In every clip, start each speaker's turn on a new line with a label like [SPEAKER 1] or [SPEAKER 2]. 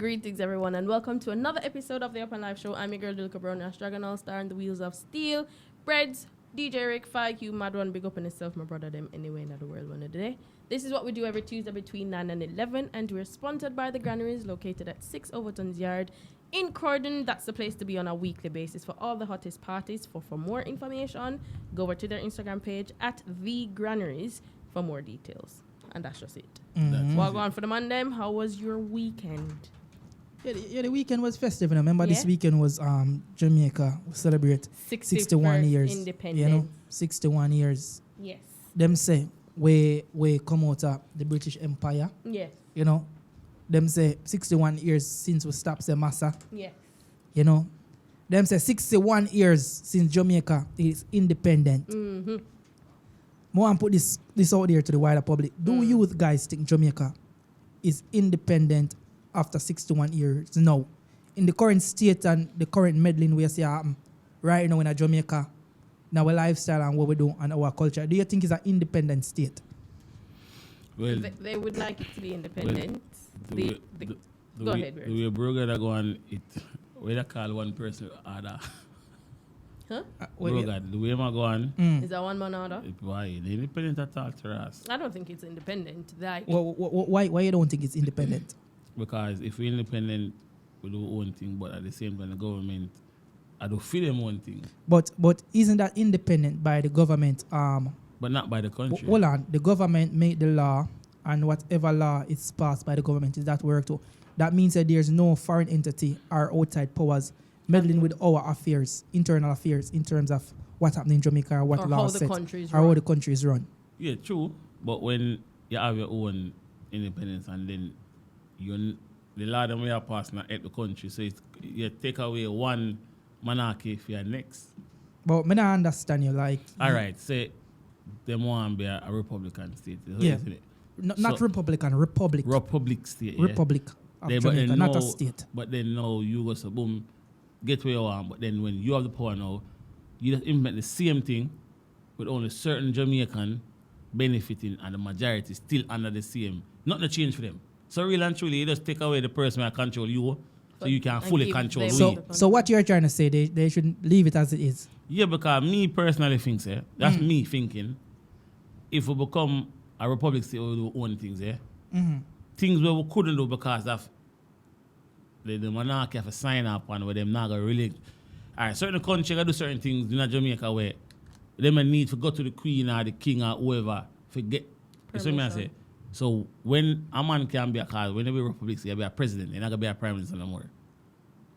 [SPEAKER 1] Greetings, everyone, and welcome to another episode of the Up and Live Show. I'm your girl, Dulka Brown, your Dragon All Star, and the Wheels of Steel. Breads, DJ Rick, 5Q, Mad One, big up on yourself, my brother, them anywhere in the world one of the day. This is what we do every Tuesday between 9 and 11, and we're sponsored by the Granaries, located at 6 Overton's Yard in Croydon. That's the place to be on a weekly basis for all the hottest parties. For more information, go over to their Instagram page at The Granaries for more details. And that's just it.
[SPEAKER 2] Mm-hmm.
[SPEAKER 1] Well, on for the Monday. How was your weekend?
[SPEAKER 2] Yeah, the weekend was festive. Remember, this weekend was Jamaica celebrate 61 years.
[SPEAKER 1] Independence.
[SPEAKER 2] 61 years.
[SPEAKER 1] Yes.
[SPEAKER 2] Them say we come out of the British Empire.
[SPEAKER 1] Yes.
[SPEAKER 2] Them say 61 years since we stopped the massa.
[SPEAKER 1] Yes.
[SPEAKER 2] Them say 61 years since Jamaica is independent.
[SPEAKER 1] Mm-hmm.
[SPEAKER 2] More and put this out there to the wider public. Do you guys think Jamaica is independent after 61 years now? In the current state and the current meddling we see happen right now in Jamaica, in our lifestyle and what we do and our culture, do you think it's an independent state?
[SPEAKER 1] Well, they would like it to be independent. Go ahead, Rick.
[SPEAKER 3] The way Brogada go on it, where they call one person order.
[SPEAKER 1] Huh?
[SPEAKER 3] Brogada, the way I go on.
[SPEAKER 1] Is that one man order?
[SPEAKER 3] Why? The independent attack to us.
[SPEAKER 1] I don't think it's independent. Like,
[SPEAKER 2] Why you don't think it's independent?
[SPEAKER 3] Because if we're independent, we do one thing, but at the same time, the government, I do feel them one thing.
[SPEAKER 2] But isn't that independent by the government?
[SPEAKER 3] But not by the country.
[SPEAKER 2] Hold on, the government made the law, and whatever law is passed by the government is that work too. That means that there's no foreign entity or outside powers meddling with our affairs, internal affairs, in terms of what's happening in Jamaica or what law set or how the country is run.
[SPEAKER 3] Yeah, true. But when you have your own independence and then the law that we are passing at the country, so you take away one monarchy for your next.
[SPEAKER 2] But I don't understand you, like...
[SPEAKER 3] All right, say them want to be a Republican state.
[SPEAKER 2] Yeah. Not Republican, Republic.
[SPEAKER 3] Republic state,
[SPEAKER 2] yeah. Republic of Jamaica, not a state.
[SPEAKER 3] But then now you go so boom, get where you want. But then when you have the power now, you just implement the same thing with only certain Jamaican benefiting and the majority still under the same. Nothing to change for them. So really and truly, you just take away the person that control you so you can fully control we.
[SPEAKER 2] So what you're trying to say, they should leave it as it is?
[SPEAKER 3] Yeah, because me personally think, that's me thinking, if we become a republic state, we will do own things, things we couldn't do because of the monarchy have to sign up and with them not going to really... All right, certain countries can do certain things in Jamaica where they may need to go to the queen or the king or whoever to get... That's what I say. So when a man can be a cause, when they be republic, you be a president, you're not gonna be a prime minister no more.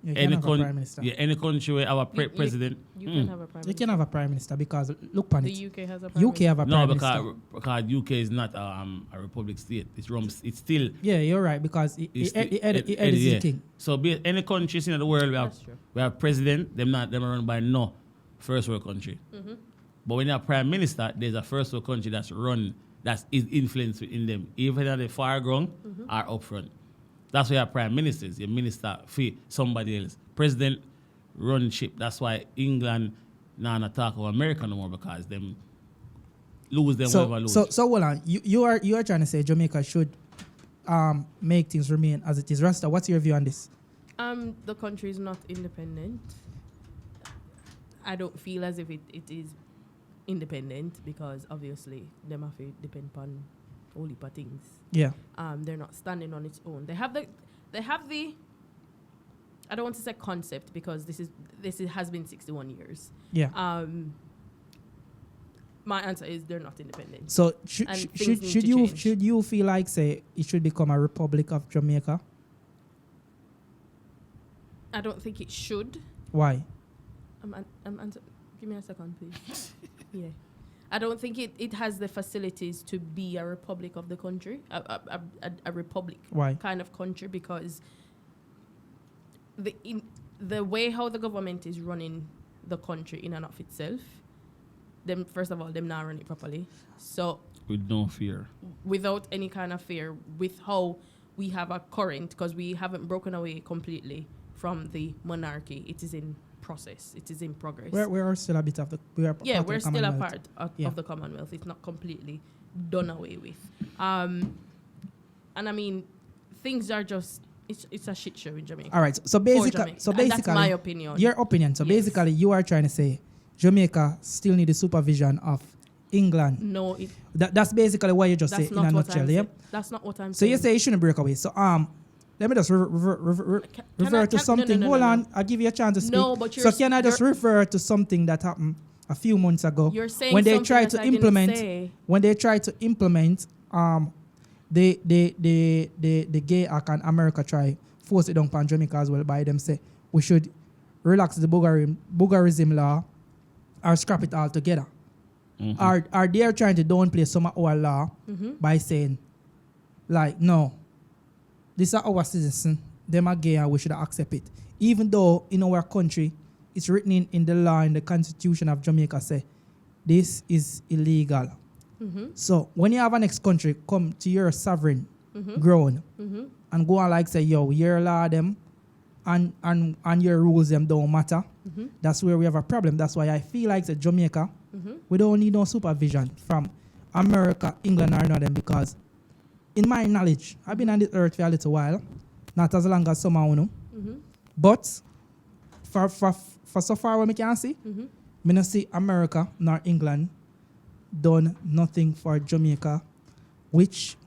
[SPEAKER 2] You can have a prime minister.
[SPEAKER 3] Yeah, any country where have a president.
[SPEAKER 1] You can have a prime minister.
[SPEAKER 2] You can have a prime minister because look upon it.
[SPEAKER 1] The UK has a prime
[SPEAKER 2] UK have a prime minister.
[SPEAKER 3] No, because UK is not a republic state. It's still.
[SPEAKER 2] Yeah, you're right because it is the king.
[SPEAKER 3] So be any countries in the world we have president. Them are run by no first world country. Mm-hmm. But when you have prime minister, there's a first world country that's run. That is influence in them, even at the far ground or up front. That's why you have prime ministers, your minister for somebody else. President run ship. That's why England not talk of America no more because them lose them whatever lose.
[SPEAKER 2] So hold on. You are trying to say Jamaica should make things remain as it is. Rasta, what's your view on this?
[SPEAKER 1] The country is not independent. I don't feel as if it is independent because obviously them have to depend upon all heap of things.
[SPEAKER 2] Yeah.
[SPEAKER 1] They're not standing on its own. They have the I don't want to say concept because this has been 61 years.
[SPEAKER 2] Yeah.
[SPEAKER 1] My answer is they're not independent.
[SPEAKER 2] So should you feel like say it should become a Republic of Jamaica?
[SPEAKER 1] I don't think it should.
[SPEAKER 2] Why?
[SPEAKER 1] Give me a second, please. Yeah. I don't think it has the facilities to be a republic of the country, a republic kind of country because the way how the government is running the country in and of itself, them first of all, them not run it properly. So
[SPEAKER 3] with no fear.
[SPEAKER 1] Without any kind of fear, with how we have a current, because we haven't broken away completely from the monarchy. It is in process. It is in progress.
[SPEAKER 2] We are still a bit of the...
[SPEAKER 1] We're still a part of the Commonwealth. It's not completely done away with. And I mean, things are just It's a shit show in Jamaica.
[SPEAKER 2] All right. So
[SPEAKER 1] For
[SPEAKER 2] basically,
[SPEAKER 1] Jamaica. And that's my opinion.
[SPEAKER 2] Your opinion. So
[SPEAKER 1] Yes.
[SPEAKER 2] basically, you are trying to say Jamaica still need the supervision of England.
[SPEAKER 1] No,
[SPEAKER 2] That's basically what you just
[SPEAKER 1] that's
[SPEAKER 2] say in a
[SPEAKER 1] not what
[SPEAKER 2] nutshell.
[SPEAKER 1] I'm
[SPEAKER 2] Yeah.
[SPEAKER 1] saying. That's not what I'm
[SPEAKER 2] So
[SPEAKER 1] saying.
[SPEAKER 2] you say you shouldn't break away. So let me just revert to something.
[SPEAKER 1] No,
[SPEAKER 2] Hold
[SPEAKER 1] no.
[SPEAKER 2] on, I'll give you a chance to speak.
[SPEAKER 1] No, but
[SPEAKER 2] so can I just refer to something that happened a few months ago
[SPEAKER 1] You're saying
[SPEAKER 2] when they
[SPEAKER 1] something
[SPEAKER 2] tried
[SPEAKER 1] that
[SPEAKER 2] to
[SPEAKER 1] I didn't
[SPEAKER 2] implement
[SPEAKER 1] say.
[SPEAKER 2] the gay act, and America try force it down on Jamaica as well by them say we should relax the boogerism law or scrap it all together. Are they trying to downplay some of our law by saying like no, these are our citizens, them are gay and we should accept it, even though in our country it's written in the law, in the constitution of Jamaica, say this is illegal. So when you have an next country come to your sovereign ground and go and like say, yo, your law them and your rules them don't matter, that's where we have a problem. That's why I feel like say Jamaica, we don't need no supervision from America, England, or none of them, because in my knowledge, I've been on this earth for a little while, not as long as some of you know, but for so far what I can see, me not see America nor England done nothing for Jamaica, which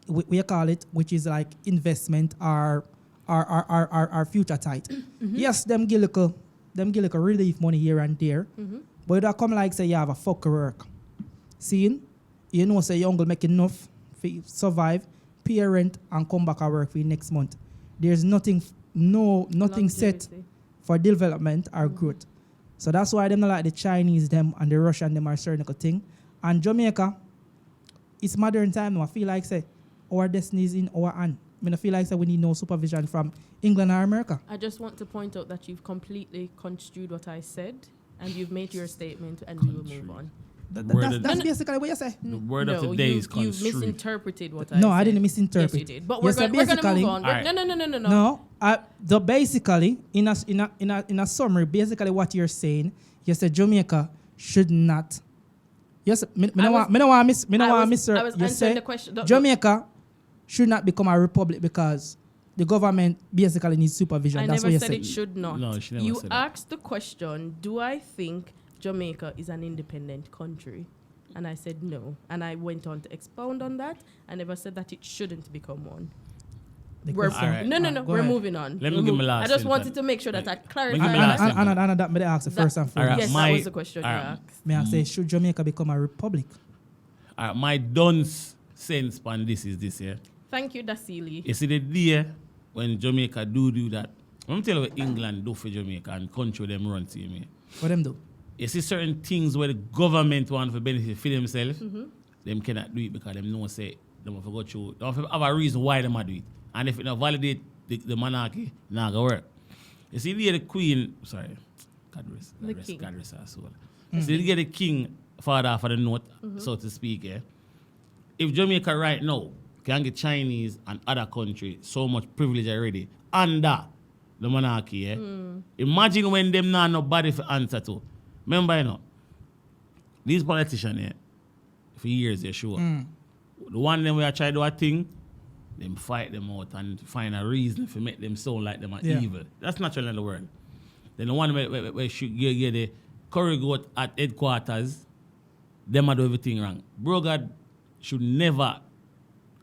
[SPEAKER 2] we call it, which is like investment or future tight. Yes, them give like a relief money here and there, but it don't come like say you have a fuck work. Seeing, you know, say your uncle make enough for survive, pay rent, and come back and work for you next month. There's nothing set for development or growth. So that's why them not like the Chinese them and the Russian them are certain thing. And Jamaica, it's modern time now. I feel like say our destiny is in our hand. I mean, I feel like say we need no supervision from England or America.
[SPEAKER 1] I just want to point out that you've completely construed what I said and you've made your statement and we will move on.
[SPEAKER 2] That's basically what you say.
[SPEAKER 3] The word of the day is
[SPEAKER 1] you've
[SPEAKER 3] construed.
[SPEAKER 1] misinterpreted what I said.
[SPEAKER 2] No, I didn't misinterpret.
[SPEAKER 1] Yes, you did. But
[SPEAKER 2] Yes,
[SPEAKER 1] we're going to move on.
[SPEAKER 3] Right.
[SPEAKER 1] No.
[SPEAKER 2] No, basically, in a summary, basically what you're saying, you said Jamaica should not. Yes, me no want miss.
[SPEAKER 1] I was
[SPEAKER 2] You
[SPEAKER 1] answering
[SPEAKER 2] say
[SPEAKER 1] the question.
[SPEAKER 2] Jamaica should not become a republic because the government basically needs supervision.
[SPEAKER 1] I
[SPEAKER 2] That's
[SPEAKER 1] never
[SPEAKER 2] what
[SPEAKER 1] said
[SPEAKER 2] you
[SPEAKER 1] it
[SPEAKER 2] said.
[SPEAKER 1] should not.
[SPEAKER 3] No, she never
[SPEAKER 1] You
[SPEAKER 3] said that.
[SPEAKER 1] asked the question, do I think Jamaica is an independent country? And I said no. And I went on to expound on that. I never said that it shouldn't become one.
[SPEAKER 2] All
[SPEAKER 3] right.
[SPEAKER 1] No.
[SPEAKER 2] Go
[SPEAKER 1] We're
[SPEAKER 2] ahead.
[SPEAKER 1] moving on.
[SPEAKER 3] Let me give my last
[SPEAKER 1] I just
[SPEAKER 3] sentence.
[SPEAKER 1] wanted to make sure that I clarified
[SPEAKER 3] give my last
[SPEAKER 1] that.
[SPEAKER 3] sentence.
[SPEAKER 2] And that me ask the first and
[SPEAKER 3] All
[SPEAKER 2] foremost.
[SPEAKER 3] right,
[SPEAKER 1] Yes,
[SPEAKER 3] my-
[SPEAKER 1] that was the question you
[SPEAKER 3] all right.
[SPEAKER 1] asked.
[SPEAKER 2] May I say, should Jamaica become a republic?
[SPEAKER 3] My dunce sense on this is this here.
[SPEAKER 1] Thank you, Dasili.
[SPEAKER 3] You see the day when Jamaica do that. Let me tell you what England do for Jamaica and country them run to me.
[SPEAKER 2] What them do?
[SPEAKER 3] You see certain things where the government want to benefit for themselves, them cannot do it because them know say them have to go through. They have a reason why them do it. And if it not validate the monarchy, not gonna work. You see the Queen, sorry, God rest her soul. You see the king father for the note, so to speak, yeah. If Jamaica right now can get Chinese and other countries so much privilege already under the monarchy, yeah. Imagine when them not nobody for answer to. Remember, you know, these politicians, yeah, for years they show up. The one them where I try to do a thing, them fight them out and find a reason to make them sound like them are evil. That's natural in the world. Then the one where should get the curry goat at headquarters, them are do everything wrong. Bro God should never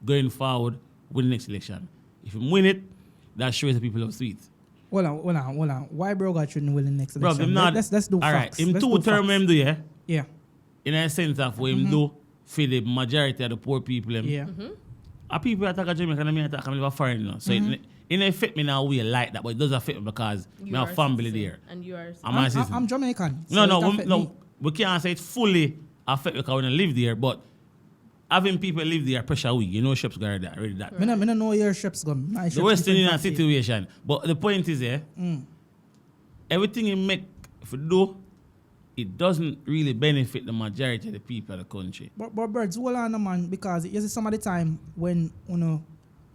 [SPEAKER 3] going forward with the next election. If you win it, that shows the people of sweet.
[SPEAKER 2] Hold on. Why Brogard shouldn't win the next
[SPEAKER 3] Bro,
[SPEAKER 2] election?
[SPEAKER 3] them not,
[SPEAKER 2] Let's do
[SPEAKER 3] all
[SPEAKER 2] facts.
[SPEAKER 3] right, him
[SPEAKER 2] Let's
[SPEAKER 3] two
[SPEAKER 2] do
[SPEAKER 3] term
[SPEAKER 2] facts.
[SPEAKER 3] him do, yeah?
[SPEAKER 2] Yeah.
[SPEAKER 3] In a sense of what him do for the majority of the poor people.
[SPEAKER 2] Yeah.
[SPEAKER 3] A people attack Jamaica and me attack them live a foreign. You know? So it affect me in a way like that, but it does affect me because I have family there.
[SPEAKER 1] And you are.
[SPEAKER 2] I'm Jamaican. So it affect me.
[SPEAKER 3] We can't say it fully affect because we don't live there, but having people live there pressure we. You know ships go there, already that.
[SPEAKER 2] I don't know your ships gone.
[SPEAKER 3] The Western Union situation. But the point is everything you make if you do, it doesn't really benefit the majority of the people of the country.
[SPEAKER 2] But birds, hold on, man, because you see some of the time when you know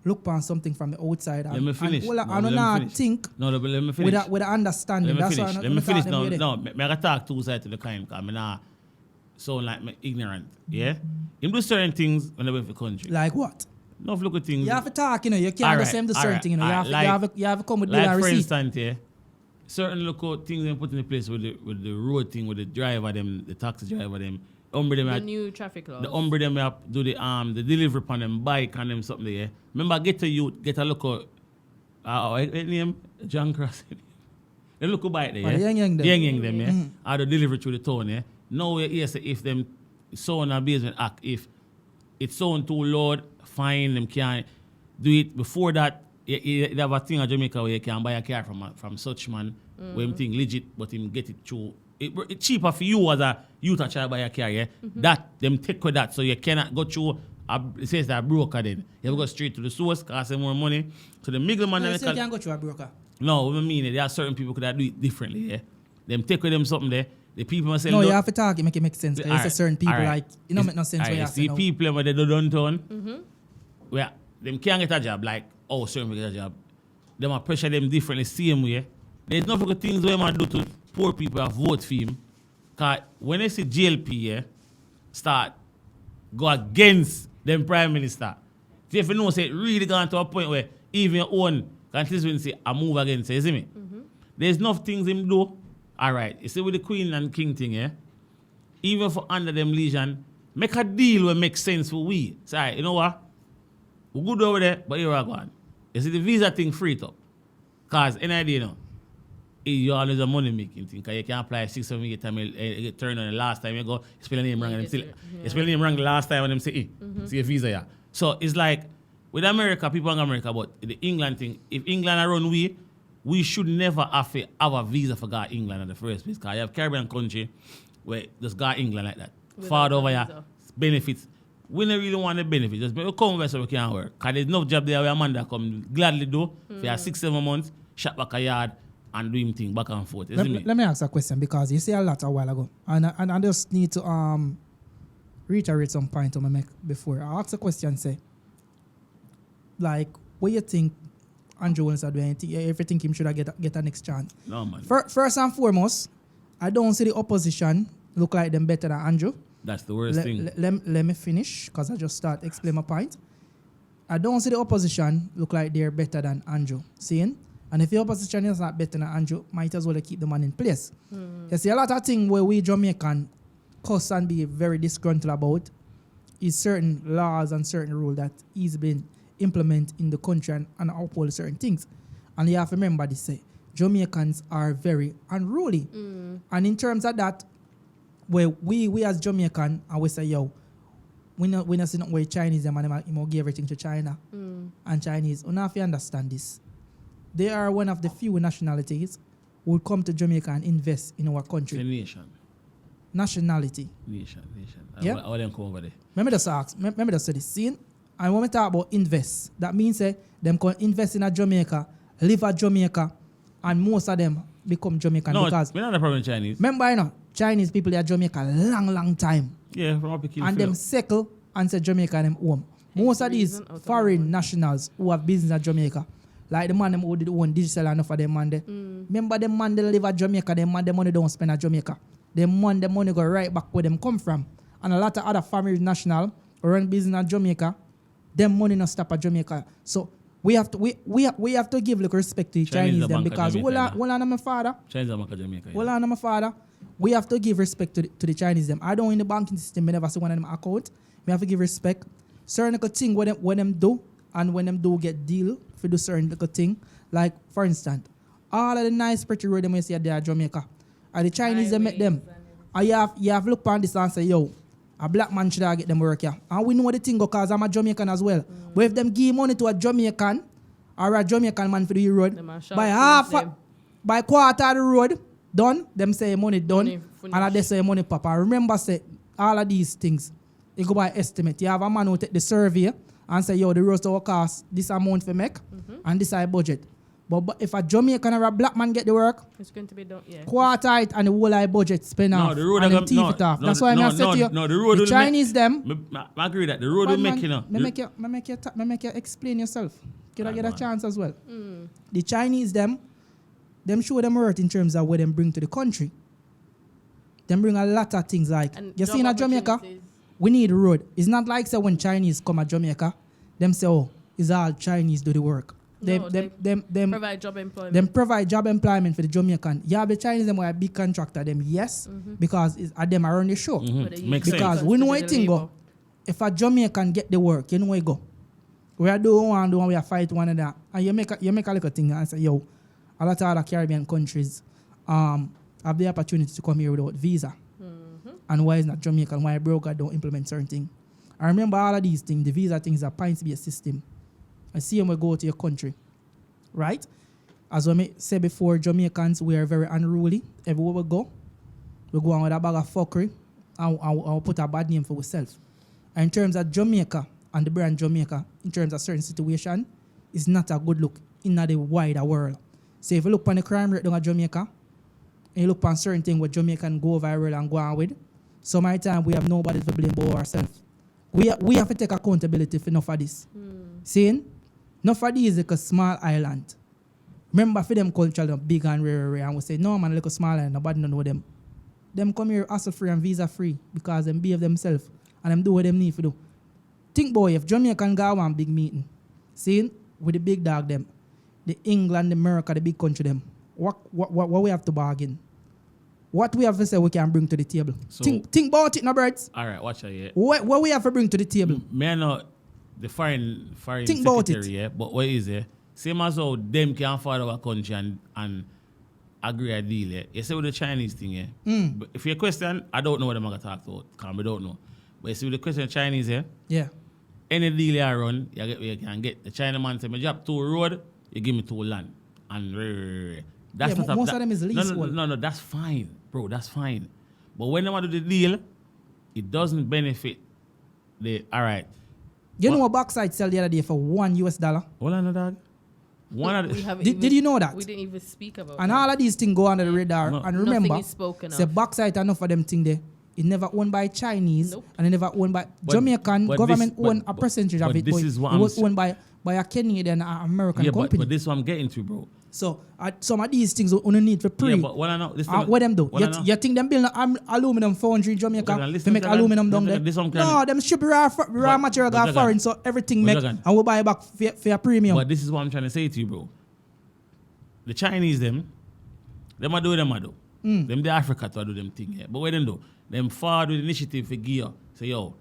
[SPEAKER 2] look upon something from the outside.
[SPEAKER 3] Let me finish.
[SPEAKER 2] And, I don't know. Think.
[SPEAKER 3] No, let me finish.
[SPEAKER 2] With a understanding.
[SPEAKER 3] Let me
[SPEAKER 2] That's
[SPEAKER 3] finish.
[SPEAKER 2] why
[SPEAKER 3] Let me finish. No, I gotta talk two sides to the coin because I'm not sound like me ignorant. Yeah? Him do certain things when I went for country.
[SPEAKER 2] Like what?
[SPEAKER 3] enough look at things.
[SPEAKER 2] You have to talk, you know. You can't just do certain thing, you know. You have to come with bill and
[SPEAKER 3] for
[SPEAKER 2] receipt.
[SPEAKER 3] instance, yeah, certain look at things they put in the place with the road thing, with the driver them, the taxi driver them,
[SPEAKER 1] the new traffic laws.
[SPEAKER 3] The them have do the delivery on them bike and them something there. Remember, get a look at name John Cross. They look at bike there, yeah.
[SPEAKER 2] Yang
[SPEAKER 3] them, yeah. Or the delivery through the town, yeah. Now you say if them sound a basement act, if it's sound too loud, fine, them can't do it. Before that, you have a thing in Jamaica where you can buy a car from such man, where him think legit, but him get it through. It's cheaper for you as a youth to try buy a car, yeah? That, them take with that, so you cannot go through, it says that broker then. You have to go straight to the source, cost them more money. So the middleman...
[SPEAKER 2] No, so you can't go through a broker?
[SPEAKER 3] No, what I mean, there are certain people could do it differently, yeah? Them take with them something there. The people must say...
[SPEAKER 2] No, you have to talk, it make sense. There's certain people like... You know, make no sense
[SPEAKER 3] where you see people when they do downtown, where them can't get a job, like, certain people get a job. Them are pressure them differently, same way. There's no good things where man do to poor people that vote for him. Because when they see GLP, yeah, start go against them prime minister. So if you know, say, it really gone to a point where even your own constituency a move against it, you see me? There's enough things him do. All right, you see with the Queen and King thing, yeah? Even for under them legion, make a deal will make sense for we. Say, you know what? We're good over there, but here we're going. You see the visa thing free up. Because any idea, you know, you always a money making thing. Because you can apply 6 7 8 times, you get turned on the last time you go, you spell the name wrong and them still. You spell the name wrong the last time and them say, see a visa, yeah. So it's like, with America, people in America, but the England thing, if England are run we should never have a visa for go England in the first place. Because you have Caribbean country where just go England like that. Far over here, benefits. We don't really want the benefits. Just come over so we can work. Because there's no job there where Amanda come gladly do for 6 7 months, shut back a yard and do him thing back and forth.
[SPEAKER 2] Let me ask a question because you say a lot a while ago. And I just need to reiterate some point I make before. I asked a question, say, like, what you think Andrew Williams are doing? Everything him should get a next chance.
[SPEAKER 3] No, man.
[SPEAKER 2] First and foremost, I don't see the opposition look like them better than Andrew.
[SPEAKER 3] That's the worst thing.
[SPEAKER 2] Let me finish because I just start explain my point. I don't see the opposition look like they're better than Andrew. Seeing? And if the opposition is not better than Andrew, might as well keep the man in place. You see, a lot of things where we Jamaican cuss and be very disgruntled about is certain laws and certain rules that is being implemented in the country and uphold certain things. And you have to remember this, say, Jamaicans are very unruly. And in terms of that, where we as Jamaican, and we say, yo, we not see nothing where Chinese them and them give everything to China. And Chinese, we have to understand this. They are one of the few nationalities who will come to Jamaica and invest in our country.
[SPEAKER 3] The nation.
[SPEAKER 2] Nationality.
[SPEAKER 3] Nation.
[SPEAKER 2] Yeah.
[SPEAKER 3] I want them come over there.
[SPEAKER 2] Remember the say this. See? And when we talk about invest, that means them can invest in a Jamaica, live at Jamaica, and most of them become Jamaican.
[SPEAKER 3] No,
[SPEAKER 2] because
[SPEAKER 3] we're not a problem with Chinese.
[SPEAKER 2] Remember, you know, Chinese people they are Jamaica long time.
[SPEAKER 3] Yeah, from up
[SPEAKER 2] and them settle and say Jamaica them home. Most of these foreign nationals who have business at Jamaica, like the man them who did own digital enough for them man there. Remember them man they live at Jamaica, them man the money don't spend at Jamaica. The money go right back where them come from. And a lot of other foreign national who run business at Jamaica, them money not stop at Jamaica. So we have to give like respect to the Chinese them because my father.
[SPEAKER 3] Chinese are Jamaica.
[SPEAKER 2] My father. We have to give respect to the Chinese them. I don't in the banking system, I never see one of them account. We have to give respect. Certain little thing when them do and when them do get deal for do certain little thing. Like for instance, all of the nice pretty road them you see there at Jamaica. And the Chinese they met them. And you have look on this and say, yo, a black man should have get them work here. And we know the thing because I'm a Jamaican as well. But if them give money to a Jamaican or a Jamaican man for the road, by quarter of the road, done, them say money done, and they say money pop. And remember, say all of these things, you go by estimate. You have a man who take the survey and say, yo, the roads will cost this amount for make, and this is a budget. But if a Jamaican or a black man get the work,
[SPEAKER 1] it's going to be done, yeah.
[SPEAKER 2] Quarter it and the whole eye budget spend off.
[SPEAKER 3] The road
[SPEAKER 2] and then thief it off. That's why I said to you, the Chinese them.
[SPEAKER 3] I agree that the road will make, you know.
[SPEAKER 2] Make you explain yourself. Can I get a chance as well? The Chinese them show them worth in terms of what them bring to the country. Them bring a lot of things like, and you see in Jamaica, we need a road. It's not like say when Chinese come at Jamaica, them say, oh, it's all Chinese do the work.
[SPEAKER 1] No,
[SPEAKER 2] Them
[SPEAKER 1] provide job employment.
[SPEAKER 2] them provide job employment for the Jamaican. Yeah, the Chinese them are a big contractor, them yes, because it's at them around the show.
[SPEAKER 1] But they
[SPEAKER 3] Makes
[SPEAKER 1] use
[SPEAKER 2] Because
[SPEAKER 3] sense.
[SPEAKER 2] we know
[SPEAKER 1] to
[SPEAKER 2] it
[SPEAKER 1] do
[SPEAKER 2] thing
[SPEAKER 1] the
[SPEAKER 2] go.
[SPEAKER 1] labor.
[SPEAKER 2] If a Jamaican get the work, you know where you go. We are doing one, we are fight one another. And you make a little thing and say, yo, a lot of other Caribbean countries have the opportunity to come here without visa. And why is not Jamaican? Why broker don't implement certain things? I remember all of these things, the visa things are points-based system. I see them we go to your country. Right? As I said before, Jamaicans, we are very unruly. Everywhere we go on with a bag of fuckery and put a bad name for ourselves. And in terms of Jamaica and the brand Jamaica, in terms of certain situation, it's not a good look in the wider world. So if you look on the crime rate down at Jamaica, and you look on certain things where Jamaican go viral and go on with, some of the time we have nobody to blame but ourselves. We have to take accountability for enough of this. Saying, enough of these is like a small island. Remember for them culture, them big and rare, and we say, no man, like a small island, nobody don't know them. Them come here hassle free and visa free because them behave themselves and them do what them need to do. Think boy, if Jamaican go one big meeting, seeing with the big dog them, the England, the America, the big country them, what we have to bargain? What we have to say we can bring to the table?
[SPEAKER 3] So,
[SPEAKER 2] think about it, no birds.
[SPEAKER 3] All right, watch out, yeah.
[SPEAKER 2] What we have to bring to the table?
[SPEAKER 3] May I know the foreign
[SPEAKER 2] Think about
[SPEAKER 3] secretary,
[SPEAKER 2] it.
[SPEAKER 3] yeah, but what is it? Same as how them can follow our country and agree a deal, yeah. You see with the Chinese thing, yeah. But if you question, I don't know what I'm gonna talk about. We don't know. But you see with the question Chinese, yeah.
[SPEAKER 2] Yeah.
[SPEAKER 3] Any deal you run, you can get. The China man say, me drop 2 road, you give me 2 land. And that's
[SPEAKER 2] Yeah,
[SPEAKER 3] not
[SPEAKER 2] most of them is leasehold.
[SPEAKER 3] No, that's fine, bro. That's fine. But when they want to do the deal, it doesn't benefit the. All right.
[SPEAKER 2] You know what backside sell the other day for $1?
[SPEAKER 3] Hold on, dog. One of
[SPEAKER 1] We
[SPEAKER 3] the,
[SPEAKER 1] haven't
[SPEAKER 2] Did
[SPEAKER 1] even-
[SPEAKER 2] you know that?
[SPEAKER 1] We didn't even speak about
[SPEAKER 2] And
[SPEAKER 1] that.
[SPEAKER 2] all of these things go under the radar.
[SPEAKER 3] No.
[SPEAKER 2] And
[SPEAKER 1] Nothing
[SPEAKER 2] remember,
[SPEAKER 1] is spoken
[SPEAKER 2] say
[SPEAKER 1] of.
[SPEAKER 2] backside enough of them thing there. It never owned by Chinese
[SPEAKER 1] Nope.
[SPEAKER 2] and it never owned by
[SPEAKER 3] But-
[SPEAKER 2] Jamaican
[SPEAKER 3] but
[SPEAKER 2] government
[SPEAKER 3] this-
[SPEAKER 2] owned a percentage of
[SPEAKER 3] but
[SPEAKER 2] it.
[SPEAKER 3] this
[SPEAKER 2] But
[SPEAKER 3] is what
[SPEAKER 2] it
[SPEAKER 3] I'm
[SPEAKER 2] was
[SPEAKER 3] s-
[SPEAKER 2] owned by a Canadian American company.
[SPEAKER 3] but this is what I'm getting to, bro.
[SPEAKER 2] So some of these things only need for pre.
[SPEAKER 3] Yeah, but what I know, this
[SPEAKER 2] What them do?
[SPEAKER 3] what I know-
[SPEAKER 2] You think them build aluminum foundry in Jamaica
[SPEAKER 3] Okay,
[SPEAKER 2] to
[SPEAKER 3] listen
[SPEAKER 2] make
[SPEAKER 3] to that.
[SPEAKER 2] aluminum down
[SPEAKER 3] Listen
[SPEAKER 2] there?
[SPEAKER 3] to this one,
[SPEAKER 2] No,
[SPEAKER 3] Karen.
[SPEAKER 2] them ship raw
[SPEAKER 3] But-
[SPEAKER 2] material
[SPEAKER 3] but
[SPEAKER 2] got foreign,
[SPEAKER 3] Jagan.
[SPEAKER 2] so everything
[SPEAKER 3] But
[SPEAKER 2] make
[SPEAKER 3] Jagan.
[SPEAKER 2] and we buy back for a premium.
[SPEAKER 3] But this is what I'm trying to say to you, bro. The Chinese, them a do. Them the Africa to do them thing, yeah. But what them do? Them forward with initiative for gear. Say, yo,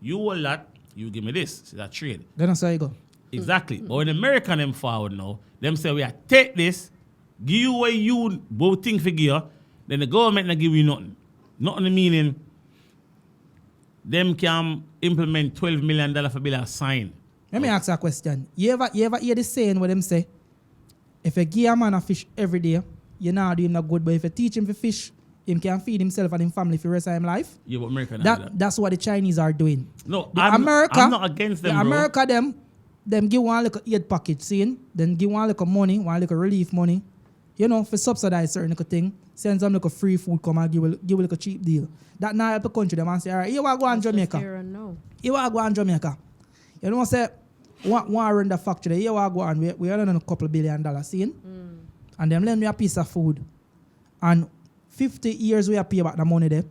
[SPEAKER 3] you will lot, you give me this. So that trade.
[SPEAKER 2] Then that's how you go.
[SPEAKER 3] Exactly. But when American them forward now, them say, we are take this, give you what you both think for gear, then the government not give you nothing. Nothing meaning them can implement $12 million for bill a sign.
[SPEAKER 2] Let me ask you a question. You ever hear the saying where them say, if you give a man a fish every day, you not do him not good, but if you teach him to fish, him can feed himself and his family for the rest of his life?
[SPEAKER 3] Yeah, but America not do that.
[SPEAKER 2] That's what the Chinese are doing.
[SPEAKER 3] No,
[SPEAKER 2] The
[SPEAKER 3] I'm not against them,
[SPEAKER 2] the
[SPEAKER 3] bro.
[SPEAKER 2] America them give one little aid package, seeing, then give one little money, one little relief money, you know, for subsidize certain little thing, send some little free food, come and give a little cheap deal. That now help the country, them and say, all right, you want to go on Jamaica.
[SPEAKER 1] No.
[SPEAKER 2] You want to go on Jamaica. You know, say, one run the factory, you want to go on, we earn a couple $1 billion, seeing? And them lend me a piece of food. And 50 years we have pay back the money there.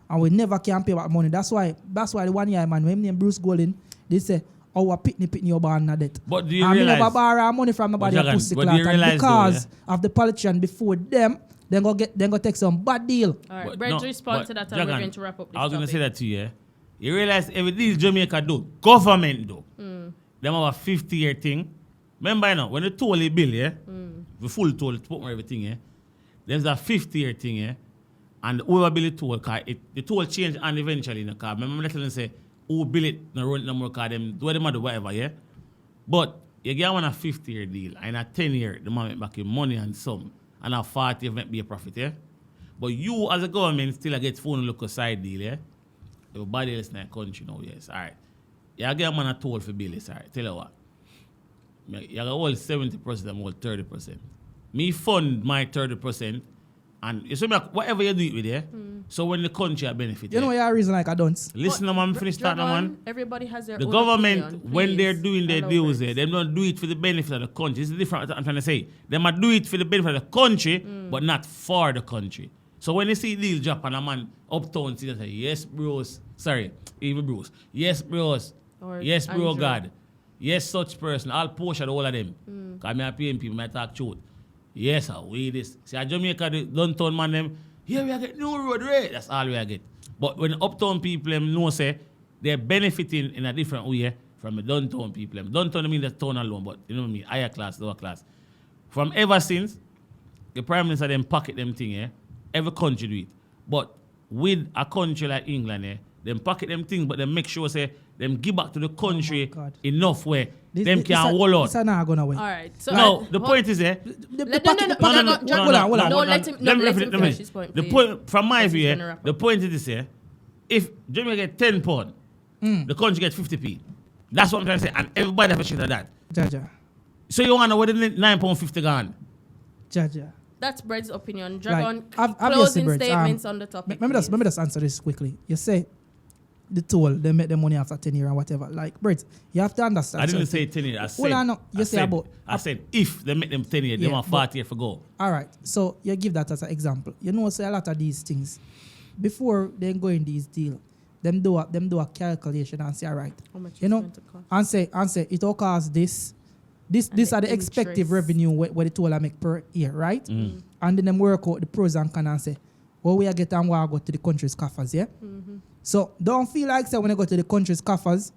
[SPEAKER 2] And we never can pay back money. That's why the 1 year man, when him name Bruce Golden, they say, our pitney your born na debt.
[SPEAKER 3] But do you
[SPEAKER 2] and
[SPEAKER 3] realize?
[SPEAKER 2] we never borrow money from nobody
[SPEAKER 3] But
[SPEAKER 2] a pussy
[SPEAKER 3] do you
[SPEAKER 2] clot. And
[SPEAKER 3] realize
[SPEAKER 2] because
[SPEAKER 3] though,
[SPEAKER 2] of the politician before them go take some bad deal.
[SPEAKER 1] All right,
[SPEAKER 3] But
[SPEAKER 1] Brett's
[SPEAKER 3] no,
[SPEAKER 1] respond
[SPEAKER 3] but
[SPEAKER 1] to that and we're
[SPEAKER 3] Jagan,
[SPEAKER 1] going to wrap up this
[SPEAKER 3] I was going to
[SPEAKER 1] topic.
[SPEAKER 3] say that to you, yeah. You realize everything Jamaica do, government do. Them have a 50-year thing. Remember, you know, when the toll the bill, yeah, the full toll, to put everything, yeah, there's a 50-year thing, yeah, and whoever bill the toll, cause the toll change and eventually, you know, cause remember letting them say, who bill it, no run it no more, cause them, do them do whatever, yeah. But you get one a 50-year deal, and a 10-year, the man make back your money and some, and a 40 you make be a profit, yeah. But you as a government still get phone look a side deal, yeah. Everybody else in the country now, yes, all right. You get a man a toll for bill, yes, all right. Tell you what. You got all 70%, I'm all 30%. Me fund my 30%, and you see me, whatever you do it with, yeah. So when the country a benefit,
[SPEAKER 2] You know
[SPEAKER 3] yeah.
[SPEAKER 2] what reason like I don't?
[SPEAKER 3] Listen,
[SPEAKER 1] But,
[SPEAKER 3] man, finish that,
[SPEAKER 1] Dragon,
[SPEAKER 3] man.
[SPEAKER 1] Everybody has their
[SPEAKER 3] The
[SPEAKER 1] own
[SPEAKER 3] government,
[SPEAKER 1] opinion,
[SPEAKER 3] when they're
[SPEAKER 1] please.
[SPEAKER 3] doing their
[SPEAKER 1] Allow
[SPEAKER 3] deals
[SPEAKER 1] Brett.
[SPEAKER 3] there, they don't do it for the benefit of the country. It's different, I'm trying to say. They might do it for the benefit of the country, but not for the country. So when you see deals drop and a man uptown, see they say, yes, bros. Sorry, even bros. Yes, bros.
[SPEAKER 1] Or
[SPEAKER 3] Yes, bro,
[SPEAKER 1] Andrew.
[SPEAKER 3] God. yes, such person, I'll push at all of them. Because I'm paying people, I talk truth. Yes, sir, we this. See, at Jamaica, the downtown man, them, here we are getting new road rate. That's all we are get. But when uptown people them know, say, they're benefiting in a different way from the downtown people. Downtown, I mean the town alone, but you know what I mean, higher class, lower class. From ever since, the Prime Minister them pocket them thing, every country do it. But with a country like England, them pocket them things, but they make sure, say, them give back to the country enough where them can hold out.
[SPEAKER 2] This are not going away.
[SPEAKER 1] All right. So
[SPEAKER 3] No, the point is,
[SPEAKER 1] No, let him finish his point,
[SPEAKER 3] the
[SPEAKER 1] please.
[SPEAKER 3] point, from my
[SPEAKER 1] Because he's
[SPEAKER 3] view,
[SPEAKER 1] gonna wrap up.
[SPEAKER 3] the point is this, if Jamaica get 10 pounds, the country get 50p. That's what I'm trying to say, and everybody have a shit of that.
[SPEAKER 2] Jaja.
[SPEAKER 3] So you want to know where the £9.50 gone?
[SPEAKER 2] Jaja.
[SPEAKER 1] That's Bread's opinion. Dragon,
[SPEAKER 2] Obviously,
[SPEAKER 1] closing
[SPEAKER 2] Brett,
[SPEAKER 1] statements on the topic.
[SPEAKER 2] Let me just answer this quickly. You say the toll, they make the money after 10 years and whatever. Like, Brett, you have to understand.
[SPEAKER 3] I didn't say
[SPEAKER 2] something.
[SPEAKER 3] 10 years. I said,
[SPEAKER 2] Well, I know. You say about.
[SPEAKER 3] I said if they make them 10 years, they
[SPEAKER 2] Yeah,
[SPEAKER 3] want 40 years for go.
[SPEAKER 2] All right. So you give that as an example. You know, say a lot of these things before they go in these deals, them do a calculation and say, all right,
[SPEAKER 1] How much
[SPEAKER 2] you
[SPEAKER 1] it's
[SPEAKER 2] know,
[SPEAKER 1] going to cost.
[SPEAKER 2] and say it all costs this. These
[SPEAKER 1] And
[SPEAKER 2] are
[SPEAKER 1] the
[SPEAKER 2] the expected
[SPEAKER 1] interest.
[SPEAKER 2] revenue what the toll I make per year, right? And then them work out the pros and cons and say, well, we are getting what I go to the country's coffers, yeah? So don't feel like say when I go to the country's coffers,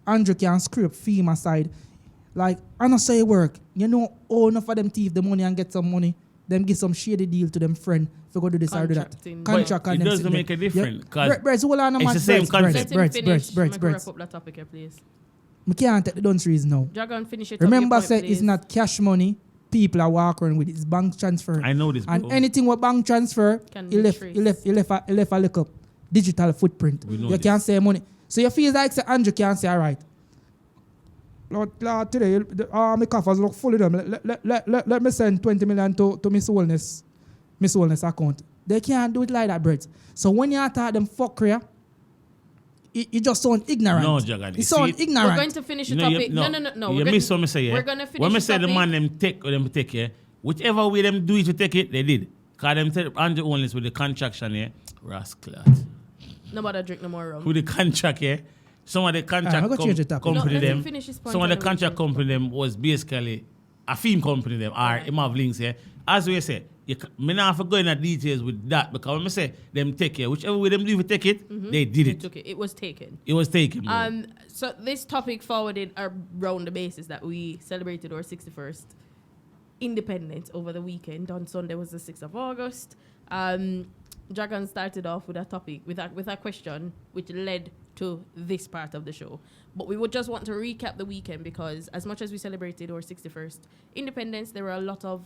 [SPEAKER 2] Andrew can scrape FEMA side. Like, I know say work. You know, enough of them thief the money and get some money. Them give some shady deal to them friend if you go do this or do that.
[SPEAKER 1] Contracting.
[SPEAKER 2] Contract
[SPEAKER 3] But
[SPEAKER 2] and
[SPEAKER 3] it
[SPEAKER 2] them
[SPEAKER 3] doesn't
[SPEAKER 2] sit
[SPEAKER 3] make
[SPEAKER 2] there.
[SPEAKER 3] a difference, 'cause
[SPEAKER 2] Brett, hold on a
[SPEAKER 3] it's
[SPEAKER 2] minute.
[SPEAKER 3] the same concept.
[SPEAKER 1] Let him finish. Make wrap up that topic here, please.
[SPEAKER 2] I can't take the dunceries now.
[SPEAKER 1] Dragon, finish it.
[SPEAKER 2] Remember,
[SPEAKER 1] up your
[SPEAKER 2] say
[SPEAKER 1] point,
[SPEAKER 2] it's
[SPEAKER 1] please.
[SPEAKER 2] not cash money. People are walking with it's bank transfer.
[SPEAKER 3] I know this, bro.
[SPEAKER 2] And anything with bank transfer,
[SPEAKER 1] Can
[SPEAKER 2] he
[SPEAKER 1] be
[SPEAKER 2] left a little digital footprint.
[SPEAKER 3] We know
[SPEAKER 2] You
[SPEAKER 3] this.
[SPEAKER 2] can't say money. So you feel like say Andrew can say, all right, Lord, today my coffers look full of them. Let me send 20 million to Miss Wellness account. They can't do it like that, Brett. So when you attack them fuckery, you just sound ignorant.
[SPEAKER 3] No, Jagan.
[SPEAKER 2] You sound ignorant.
[SPEAKER 1] We're going to finish the
[SPEAKER 3] You know,
[SPEAKER 1] topic.
[SPEAKER 3] you-
[SPEAKER 1] No.
[SPEAKER 3] You miss what me say, yeah?
[SPEAKER 1] We're going to finish
[SPEAKER 3] When me
[SPEAKER 1] the
[SPEAKER 3] say the
[SPEAKER 1] topic.
[SPEAKER 3] man them take, yeah? Whichever way them do it to take it, they did. Because them take Andrew Onlys with the contraction, yeah? Rascal.
[SPEAKER 1] Nobody drink no more rum.
[SPEAKER 3] With the contract, yeah? Some of the contract
[SPEAKER 2] I'm gonna change the topic.
[SPEAKER 3] company
[SPEAKER 1] No, let him
[SPEAKER 3] them,
[SPEAKER 1] finish his point
[SPEAKER 3] some of the
[SPEAKER 1] and then we
[SPEAKER 3] contract
[SPEAKER 1] change the
[SPEAKER 3] company them was basically a film company them, or him have links here. As we say, me not have to go into details with that, because when I say them take it, whichever way them do it take it, they did
[SPEAKER 1] They
[SPEAKER 3] it.
[SPEAKER 1] took it. It was taken.
[SPEAKER 3] It was taken, bro.
[SPEAKER 1] So this topic forwarded around the basis that we celebrated our 61st independence over the weekend. On Sunday was the 6th of August. Dragon started off with a topic, with a question, which led to this part of the show. But we would just want to recap the weekend, because as much as we celebrated our 61st independence, there were a lot of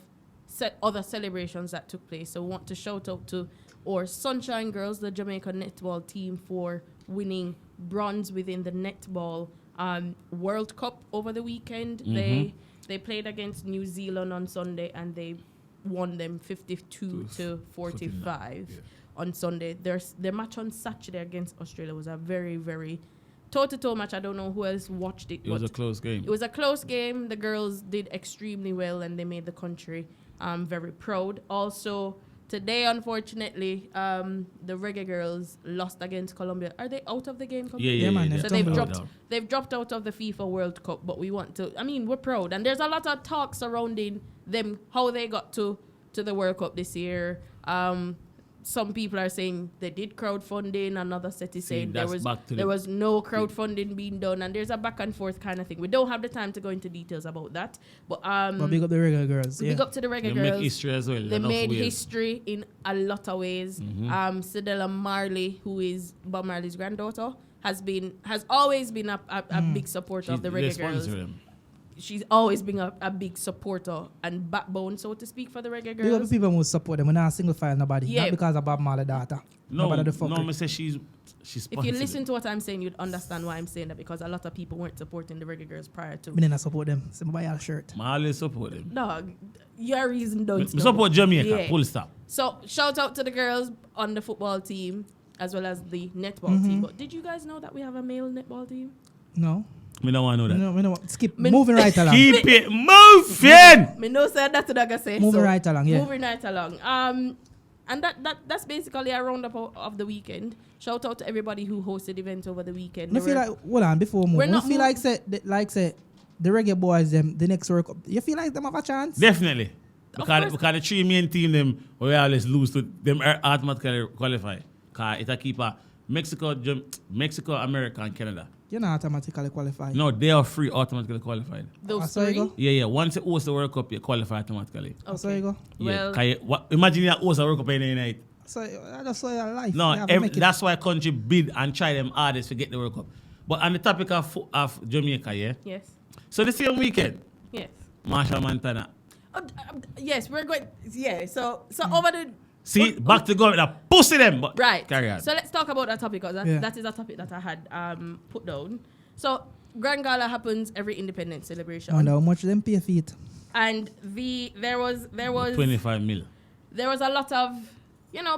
[SPEAKER 1] other celebrations that took place. So we want to shout out to our Sunshine Girls, the Jamaica netball team, for winning bronze within the netball World Cup over the weekend. They played against New Zealand on Sunday and they won them 52 to 45 on Sunday. Their match on Saturday against Australia was a very, very toe-to-toe match. I don't know who else watched it.
[SPEAKER 3] It was a close game.
[SPEAKER 1] It was a close game. The girls did extremely well and they made the country very proud. Also, today, unfortunately, the Reggae Girls lost against Colombia. Are they out of the game?
[SPEAKER 3] Yeah,
[SPEAKER 2] man.
[SPEAKER 1] So they've dropped out of the FIFA World Cup, but we want to, we're proud. And there's a lot of talk surrounding them, how they got to the World Cup this year. Some people are saying they did crowdfunding. Another set is saying there was no crowdfunding being done. And there's a back and forth kind of thing. We don't have the time to go into details about that. But
[SPEAKER 2] big up the regular girls.
[SPEAKER 1] big up to the Reggae
[SPEAKER 3] They
[SPEAKER 1] Girls.
[SPEAKER 3] make history as well.
[SPEAKER 1] They
[SPEAKER 3] enough
[SPEAKER 1] made
[SPEAKER 3] ways.
[SPEAKER 1] history in a lot of ways. Cedella Marley, who is Bob Marley's granddaughter, has always been a big supporter of the Reggae Girls. She's always been a big supporter and backbone, so to speak, for the Reggae
[SPEAKER 2] Big up the
[SPEAKER 1] Girls.
[SPEAKER 2] people who support them. We're not single file nobody.
[SPEAKER 1] Yeah.
[SPEAKER 2] Not because of Bob Marley data.
[SPEAKER 3] No,
[SPEAKER 2] fuckery.
[SPEAKER 3] me say she's
[SPEAKER 1] If you
[SPEAKER 3] sponsored
[SPEAKER 1] listen
[SPEAKER 3] it.
[SPEAKER 1] to what I'm saying, you'd understand why I'm saying that, because a lot of people weren't supporting the Reggae Girls prior to.
[SPEAKER 2] Me didn't support them. So I buy a shirt.
[SPEAKER 3] I always support them.
[SPEAKER 1] Dog, your reason don't
[SPEAKER 3] Me
[SPEAKER 1] know.
[SPEAKER 3] support Jamaica,
[SPEAKER 1] Yeah.
[SPEAKER 3] full stop.
[SPEAKER 1] So shout out to the girls on the football team as well as the netball team. But did you guys know that we have a male netball team?
[SPEAKER 2] No.
[SPEAKER 3] Me don't want to know that.
[SPEAKER 2] No. Skip. Moving right along.
[SPEAKER 3] Keep it moving!
[SPEAKER 1] Me no say that's what I say.
[SPEAKER 2] Moving right along, yeah.
[SPEAKER 1] Moving right along. And that's basically a roundup of the weekend. Shout out to everybody who hosted events over the weekend.
[SPEAKER 2] I feel like, hold on, before we move. I feel like say the reggae boys, them, the next World Cup, you feel like them have a chance?
[SPEAKER 3] Definitely. Because the 3 main team, them, we always lose to them automatically qualify. Because it's a keeper Mexico, America, and Canada.
[SPEAKER 2] You're not automatically qualified.
[SPEAKER 3] No, they are free automatically qualified.
[SPEAKER 1] Those
[SPEAKER 2] So you
[SPEAKER 1] 3?
[SPEAKER 2] go.
[SPEAKER 3] Yeah. Once you host the World Cup, you qualify automatically.
[SPEAKER 2] Okay. So you go.
[SPEAKER 3] Yeah.
[SPEAKER 1] Well,
[SPEAKER 3] Imagine you host a World Cup any night.
[SPEAKER 2] So I just saw your life.
[SPEAKER 3] No, that's why country bid and try them hardest to get the World Cup. But on the topic of Jamaica, yeah?
[SPEAKER 1] yes.
[SPEAKER 3] So the same weekend,
[SPEAKER 1] Yes.
[SPEAKER 3] Machel Montana.
[SPEAKER 1] Yes, we're going. Yeah. So over the.
[SPEAKER 3] See, back to government, pussy them. But
[SPEAKER 1] Right.
[SPEAKER 3] carry on.
[SPEAKER 1] So let's talk about that topic because that is a topic that I had put down. So Grand Gala happens every independence celebration.
[SPEAKER 2] I wonder how much them pay for it.
[SPEAKER 1] And there was
[SPEAKER 3] 25 mil.
[SPEAKER 1] there was a lot of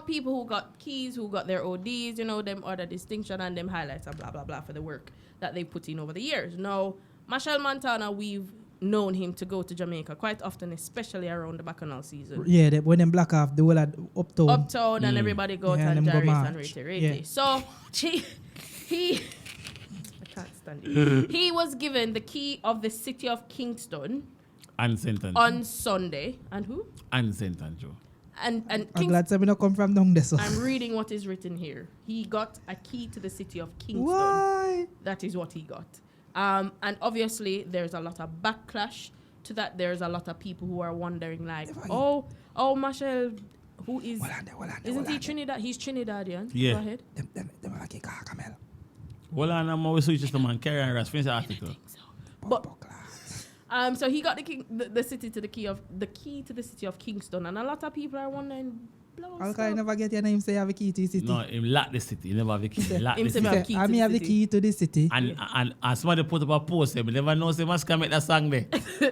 [SPEAKER 1] people who got keys, who got their ODs, them other distinction and them highlights and blah blah blah for the work that they put in over the years. Now, Machel Montana, we've known him to go to Jamaica quite often, especially around the Bacchanal season.
[SPEAKER 2] Yeah, when them black off the whole uptown.
[SPEAKER 1] Uptown and everybody go
[SPEAKER 2] Yeah,
[SPEAKER 1] to
[SPEAKER 2] and them go
[SPEAKER 1] Jarvis and
[SPEAKER 2] march.
[SPEAKER 1] Rete.
[SPEAKER 2] Yeah.
[SPEAKER 1] So he I can't stand it. He was given the key of the city of Kingston
[SPEAKER 3] And sentence.
[SPEAKER 1] on Sunday. And who?
[SPEAKER 3] And sentence, Joe.
[SPEAKER 1] And
[SPEAKER 2] I'm glad somebody not come from down there. So.
[SPEAKER 1] I'm reading what is written here. He got a key to the city of Kingston.
[SPEAKER 2] Why?
[SPEAKER 1] That is what he got. And obviously, there's a lot of backlash to that. There's a lot of people who are wondering, like, oh, Machel, who is... Isn't he Trinidad? He's Trinidadian.
[SPEAKER 3] Yeah.
[SPEAKER 1] Go ahead.
[SPEAKER 2] Them are like a camel.
[SPEAKER 3] Well, I'm always switching to man. Carry on, Ras. Finish the article.
[SPEAKER 1] But, so he got the city to the key to the city of Kingston, and a lot of people are wondering.
[SPEAKER 2] Alka, never get your name say you have a key to the city.
[SPEAKER 3] No, him lack the city. He never have the key. He lack
[SPEAKER 1] Him
[SPEAKER 3] the
[SPEAKER 1] say
[SPEAKER 3] city.
[SPEAKER 1] me have key to
[SPEAKER 2] I
[SPEAKER 1] the
[SPEAKER 2] have the
[SPEAKER 1] city.
[SPEAKER 2] key to the city.
[SPEAKER 3] And somebody put up a post there, but never know say Masca make that song there.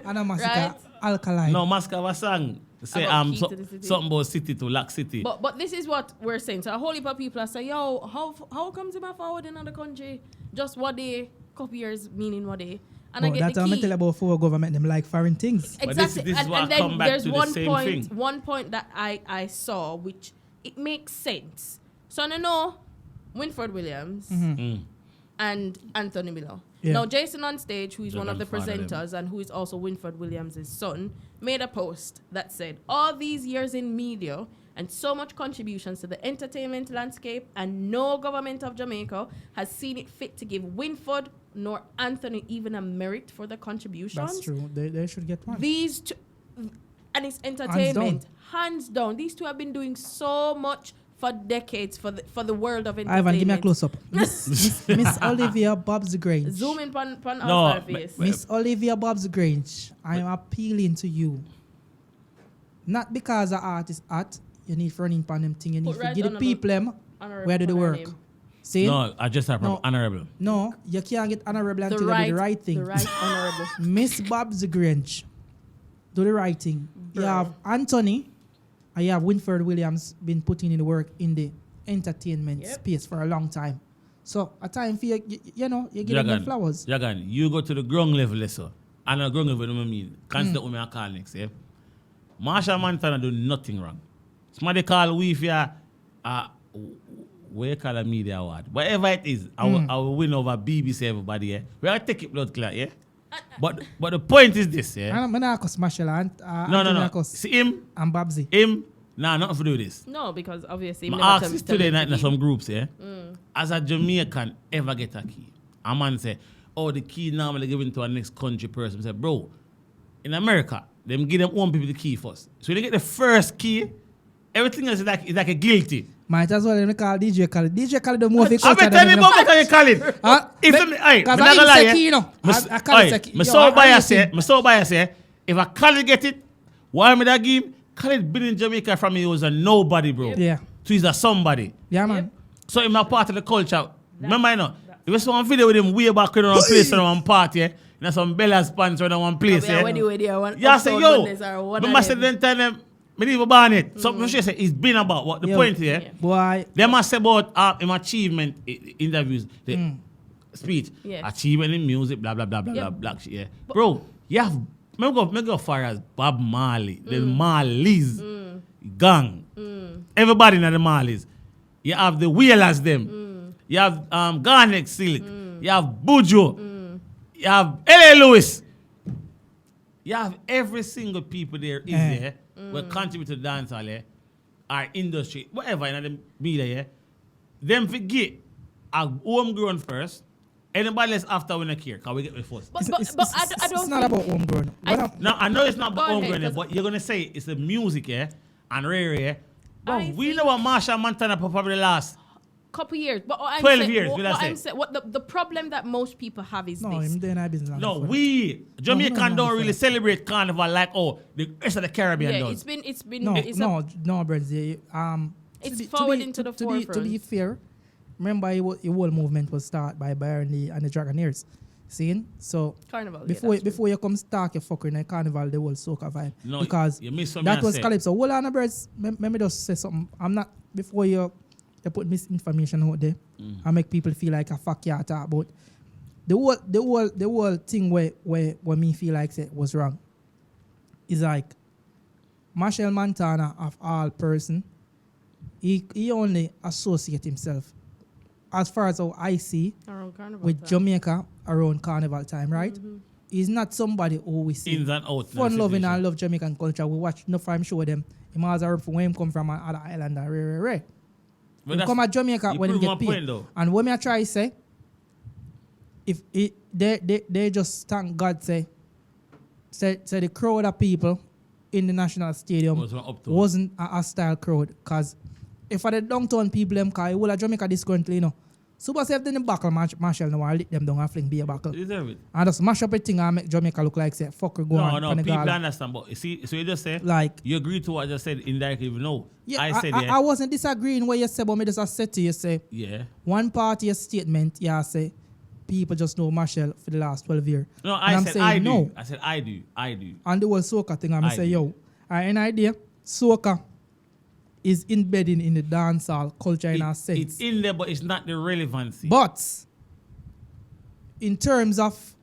[SPEAKER 2] And a massacre
[SPEAKER 1] Right.
[SPEAKER 2] alkaline.
[SPEAKER 3] No, Masca have a song. Say
[SPEAKER 1] About key to the city.
[SPEAKER 3] something about city to lack city.
[SPEAKER 1] But this is what we're saying. So a whole heap of people are saying, yo, how comes him forward in another country just what day, couple years meaning what day? And I get
[SPEAKER 2] that's
[SPEAKER 1] the
[SPEAKER 2] what I
[SPEAKER 1] key.
[SPEAKER 2] tell about for government them like foreign things.
[SPEAKER 3] But this
[SPEAKER 1] Exactly.
[SPEAKER 3] is what
[SPEAKER 1] and
[SPEAKER 3] I come
[SPEAKER 1] then
[SPEAKER 3] back
[SPEAKER 1] there's
[SPEAKER 3] to the
[SPEAKER 1] one
[SPEAKER 3] same
[SPEAKER 1] point,
[SPEAKER 3] thing.
[SPEAKER 1] one point that I saw which it makes sense. So I know Winford Williams and Anthony Miller.
[SPEAKER 2] Yeah.
[SPEAKER 1] Now Jason on stage, who is one of the
[SPEAKER 3] Jordan Father,
[SPEAKER 1] presenters and who is also Winford Williams' son, made a post that said, all these years in media and so much contributions to the entertainment landscape, and no government of Jamaica has seen it fit to give Winford nor Anthony even a merit for the contributions.
[SPEAKER 2] That's true. They should get one.
[SPEAKER 1] These two, and it's entertainment. Hands down. These two have been doing so much for decades for the world of entertainment.
[SPEAKER 2] Ivan, give me a close up. Miss Olivia Bob's Grange.
[SPEAKER 1] Zoom in on
[SPEAKER 3] No,
[SPEAKER 1] our face.
[SPEAKER 2] Miss Olivia Bob's Grange, I am appealing to you. Not because the art is art. You need running upon them thing. You need
[SPEAKER 1] Put
[SPEAKER 2] to
[SPEAKER 1] right
[SPEAKER 2] give the
[SPEAKER 1] honorable-
[SPEAKER 2] people them
[SPEAKER 1] Honorable
[SPEAKER 2] where do the
[SPEAKER 1] on our
[SPEAKER 2] work.
[SPEAKER 1] name.
[SPEAKER 2] See?
[SPEAKER 3] No, I just have
[SPEAKER 2] No.
[SPEAKER 3] honorable.
[SPEAKER 2] No, you can't get honorable
[SPEAKER 1] The
[SPEAKER 2] until you do the right thing.
[SPEAKER 1] The right honorable.
[SPEAKER 2] Miss Bob's Grange, do the right thing. You
[SPEAKER 1] Bro.
[SPEAKER 2] have Anthony and you have Winford Williams been putting in the work in the entertainment
[SPEAKER 1] Yep.
[SPEAKER 2] space for a long time. So a time for you give them the flowers.
[SPEAKER 3] Jagan, you go to the ground level, so. And the ground level, I mean, consider what I call next, yeah? Machel Montana do nothing wrong. Somebody call we if you what you call a media award. Whatever it is, I will win over BBC everybody, yeah? We are take it blood clot, yeah? But the point is this, yeah?
[SPEAKER 2] I'm not going to Machel and
[SPEAKER 3] No. See him,
[SPEAKER 2] and Babsy.
[SPEAKER 3] nothing to do with this.
[SPEAKER 1] No, because obviously...
[SPEAKER 3] I asked this today night in some groups, yeah? As a Jamaican ever get a key, a man say, oh, the key normally given to a next country person. I say, bro, in America, them give them one people the key first. So when they get the first key, everything else is like a guilty.
[SPEAKER 2] Might as well call DJ Khaled. DJ Khaled the more of a
[SPEAKER 3] I
[SPEAKER 2] culture
[SPEAKER 3] bet tell you about what you call it.
[SPEAKER 2] Because I didn't say key, you know. I can't say key.
[SPEAKER 3] Me so biased say, if a Khaled get it, why am I that give him? Khaled been in Jamaica from he was a nobody, bro.
[SPEAKER 2] Yeah.
[SPEAKER 3] So he's a somebody.
[SPEAKER 2] Yeah, man.
[SPEAKER 3] So he's a part of the culture. Remember, you know, there was one video with him way back in one place in one party, yeah? You know, some Bella's pants in one place, yeah? Yeah, I say, yo, remember said then tell them, me leave a ban it. So she say, it's been about what the point here. Yeah?
[SPEAKER 2] Boy.
[SPEAKER 3] They must say about him achievement interviews, the speech, achievement in music, blah, blah, blah, blah, blah, blah, shit, yeah. Bro, you have, me go far as Bob Marley, the Marleys gang. everybody in the mall is. You have the wheelers them. You have Garnet Silk. You have Bujo. You have L.A. Lewis. You have every single people there is there will contribute to dance hall, our industry, whatever in the media, them forget a homegrown first. Anybody else after we not care, because we get the first.
[SPEAKER 1] But I don't
[SPEAKER 2] it's not about homegrown.
[SPEAKER 3] No, I know it's not about
[SPEAKER 1] Go ahead,
[SPEAKER 3] homegrown, but you're going to say it's the music, and rare, But we know what Machel Montana probably last
[SPEAKER 1] couple years. But
[SPEAKER 3] 12 years, will I say?
[SPEAKER 1] What the problem that most people have is
[SPEAKER 2] No,
[SPEAKER 1] this.
[SPEAKER 2] him doing our business.
[SPEAKER 3] No, we Jamaican don't really celebrate carnival like the rest of the Caribbean
[SPEAKER 1] Yeah,
[SPEAKER 3] does.
[SPEAKER 2] No, Brad.
[SPEAKER 1] It's forward into the forefront.
[SPEAKER 2] To be fair, remember the whole movement was started by Byron Lee and the Dragonaires. Seeing? So
[SPEAKER 1] Carnival.
[SPEAKER 2] before you come start your fucking Carnival, the whole soca vibe.
[SPEAKER 3] No,
[SPEAKER 2] because
[SPEAKER 3] you miss something
[SPEAKER 2] that
[SPEAKER 3] I
[SPEAKER 2] was
[SPEAKER 3] said.
[SPEAKER 2] Calypso. Hold on, Birds. Let me just say something. I'm not before you put misinformation out there and make people feel like a fuck you talk about. The whole thing where me feel like it was wrong is like Machel Montana of all person, he only associate himself, as far as how I see,
[SPEAKER 1] around Carnival
[SPEAKER 2] with
[SPEAKER 1] time.
[SPEAKER 2] Jamaica around Carnival time, right? He's not somebody who we see
[SPEAKER 3] Ins and outs.
[SPEAKER 2] fun loving and love Jamaican culture. We watch no time show them. He must have from where him come from other island and rare.
[SPEAKER 3] But
[SPEAKER 2] He come at Jamaica when he get paid. And what me I try to say, if they just thank God say the crowd of people in the national stadium wasn't a hostile crowd, because if for the downtown people them cause all of Jamaica discurrently, you know. Super safe in the buckle Machel no one lick them down and fling be a buckle.
[SPEAKER 3] Deserve it.
[SPEAKER 2] And just mash up a thing and make Jamaica look like say fuck we go on.
[SPEAKER 3] No, people understand, but you see, so you just say
[SPEAKER 2] like
[SPEAKER 3] you agree to what I just said indirectly. No,
[SPEAKER 2] yeah,
[SPEAKER 3] I said
[SPEAKER 2] I wasn't disagreeing what you said, but me just said to you say one part of your statement, say people just know Machel for the last 12 years.
[SPEAKER 3] No,
[SPEAKER 2] I
[SPEAKER 3] said
[SPEAKER 2] saying
[SPEAKER 3] I do.
[SPEAKER 2] no.
[SPEAKER 3] I said I do.
[SPEAKER 2] And the whole soca thing, I say,
[SPEAKER 3] do.
[SPEAKER 2] yo, an idea, soca is embedded in the dancehall culture in a sense.
[SPEAKER 3] It's in there, but it's not the relevancy.
[SPEAKER 2] But in terms of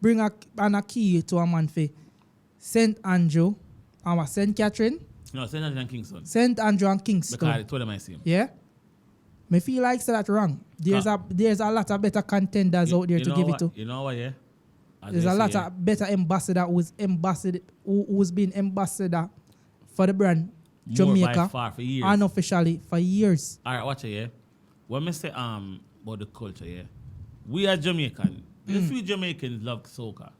[SPEAKER 2] bring a key to a man for St. Andrew and St. Catherine,
[SPEAKER 3] No, St. Andrew and Kingston.
[SPEAKER 2] St. Andrew and Kingston.
[SPEAKER 3] Because I told them I see him.
[SPEAKER 2] Yeah? Me feel like say that wrong. There's a lot of better contenders out there to give it to.
[SPEAKER 3] You know what, yeah?
[SPEAKER 2] There's a lot of better ambassador who's been ambassador for the brand Jamaica
[SPEAKER 3] by far for years.
[SPEAKER 2] unofficially for years.
[SPEAKER 3] All right, watch it, yeah. When I say about the culture, yeah, we are Jamaican. A few Jamaicans love soca,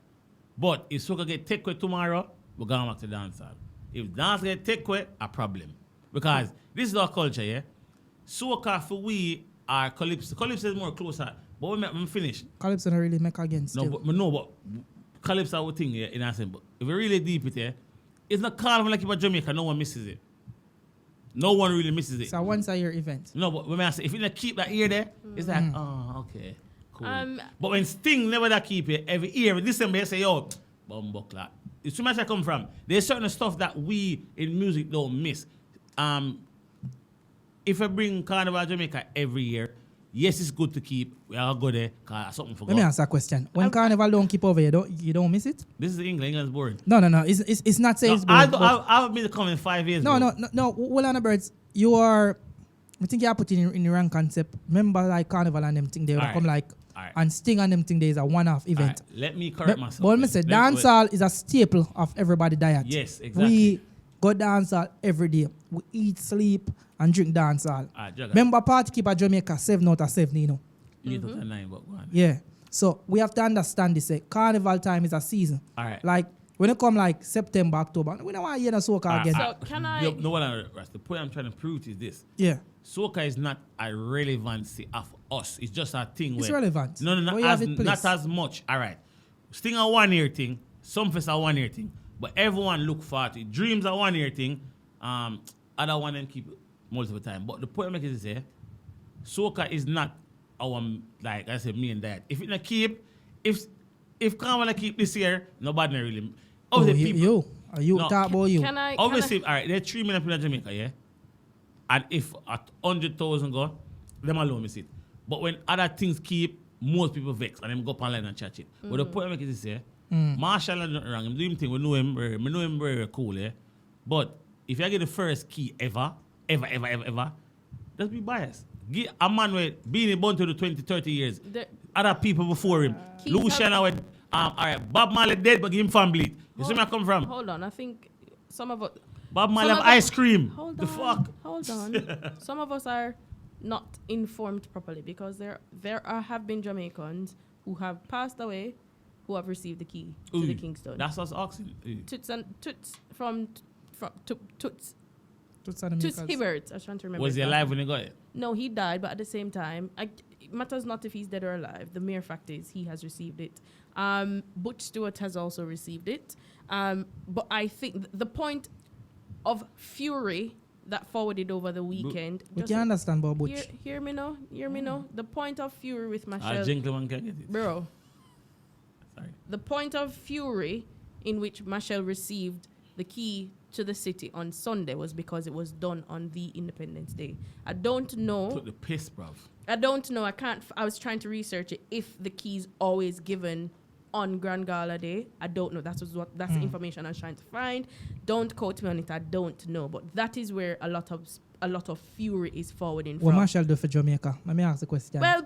[SPEAKER 3] but if soca get take away tomorrow, we're going back to dancehall. If dance get take away, a problem, because this is our culture, yeah. Soca for we are calypso. Calypso is more closer, but when I'm finished.
[SPEAKER 2] Calypso don't really make against
[SPEAKER 3] No, but calypso would thing, yeah, in a sense. But if we really deep it, yeah, it's not carnival like about Jamaica. No one misses it. No one really misses it.
[SPEAKER 2] It's a once a year event.
[SPEAKER 3] No, but when I say if you not keep that ear there, it's like, oh, okay, cool. But when Sting never that keep it every year, December, you say, yo, bumbuckler. It's too much I come from. There's certain stuff that we in music don't miss. If I bring Carnival Jamaica every year, yes, it's good to keep. We are good there, because something for
[SPEAKER 2] Let me answer a question. When Carnival don't keep over, you don't miss it?
[SPEAKER 3] This is England. England's boring.
[SPEAKER 2] No. It's not saying it's boring.
[SPEAKER 3] I've been coming 5 years.
[SPEAKER 2] No. Hold on, Birds. You are. I think you are putting in the wrong concept. Remember, like Carnival and them thing, they will come like and Sting and them thing. There is a one-off event.
[SPEAKER 3] Right. Let me correct myself.
[SPEAKER 2] But me say dancehall is a staple of everybody diet.
[SPEAKER 3] Yes, exactly.
[SPEAKER 2] We go dancehall every day. We eat, sleep, and drink dancehall. Remember, party keep at Jamaica 7 out of 7, you know.
[SPEAKER 3] 8 out of 9, but go on.
[SPEAKER 2] Yeah. So we have to understand this. Carnival time is a season.
[SPEAKER 3] All right.
[SPEAKER 2] Like when it come like September, October, we don't want to hear no soca again.
[SPEAKER 1] So can I?
[SPEAKER 3] No one. The point I'm trying to prove is this.
[SPEAKER 2] Yeah.
[SPEAKER 3] Soca is not a relevancy of us. It's just a thing.
[SPEAKER 2] It's relevant.
[SPEAKER 3] No, not as much. All right. Sting a 1 year thing. Some fest a 1 year thing. But everyone look forward to it. Dreams a 1 year thing. Other one them keep it multiple time. But the point I'm making is here, soca is not our, like I said, me and dad. If it not keep, if Carnival keep this year, nobody really.
[SPEAKER 2] You talk about you.
[SPEAKER 3] Obviously, all right, there are 3 million people in Jamaica, yeah? And if at 100,000 go, them alone miss it. But when other things keep, most people vex and them go up online and chat it. But the point I make is this, Machel is not wrong. I'm doing thing, we know him very cool, yeah? But if you get the first key ever, ever. Just be biased. Give a man with being born to the 20, 30 years. Other people before him. Luciana with, all right, Bob Marley dead, but give him family. You see where I come from?
[SPEAKER 1] Hold on, I think some of us...
[SPEAKER 3] Bob Marley have ice cream.
[SPEAKER 1] Hold
[SPEAKER 3] the
[SPEAKER 1] on,
[SPEAKER 3] fuck?
[SPEAKER 1] Hold on. Some of us are not informed properly because there have been Jamaicans who have passed away who have received the key to the Kingston.
[SPEAKER 3] That's us asking.
[SPEAKER 1] Toots from Toots
[SPEAKER 2] and
[SPEAKER 1] Hibbert. I was trying to remember.
[SPEAKER 3] Was he alive when he got it?
[SPEAKER 1] No, he died, but at the same time, it matters not if he's dead or alive. The mere fact is he has received it. Butch Stewart has also received it. But I think the point of fury that forwarded over the weekend.
[SPEAKER 2] We can understand about Butch.
[SPEAKER 1] Hear me now. The point of fury with Machel.
[SPEAKER 3] Gentleman can get it.
[SPEAKER 1] Bro.
[SPEAKER 3] Sorry.
[SPEAKER 1] The point of fury in which Machel received the key to the city on Sunday was because it was done on the Independence Day. I don't know.
[SPEAKER 3] Took the piss, bruv.
[SPEAKER 1] I don't know. I was trying to research it. If the keys always given on Grand Gala Day, I don't know. That's the information I was trying to find. Don't quote me on it. I don't know. But that is where a lot of fury is forwarding
[SPEAKER 2] What
[SPEAKER 1] from.
[SPEAKER 2] Machel do for Jamaica? Let me ask the question.
[SPEAKER 1] Well,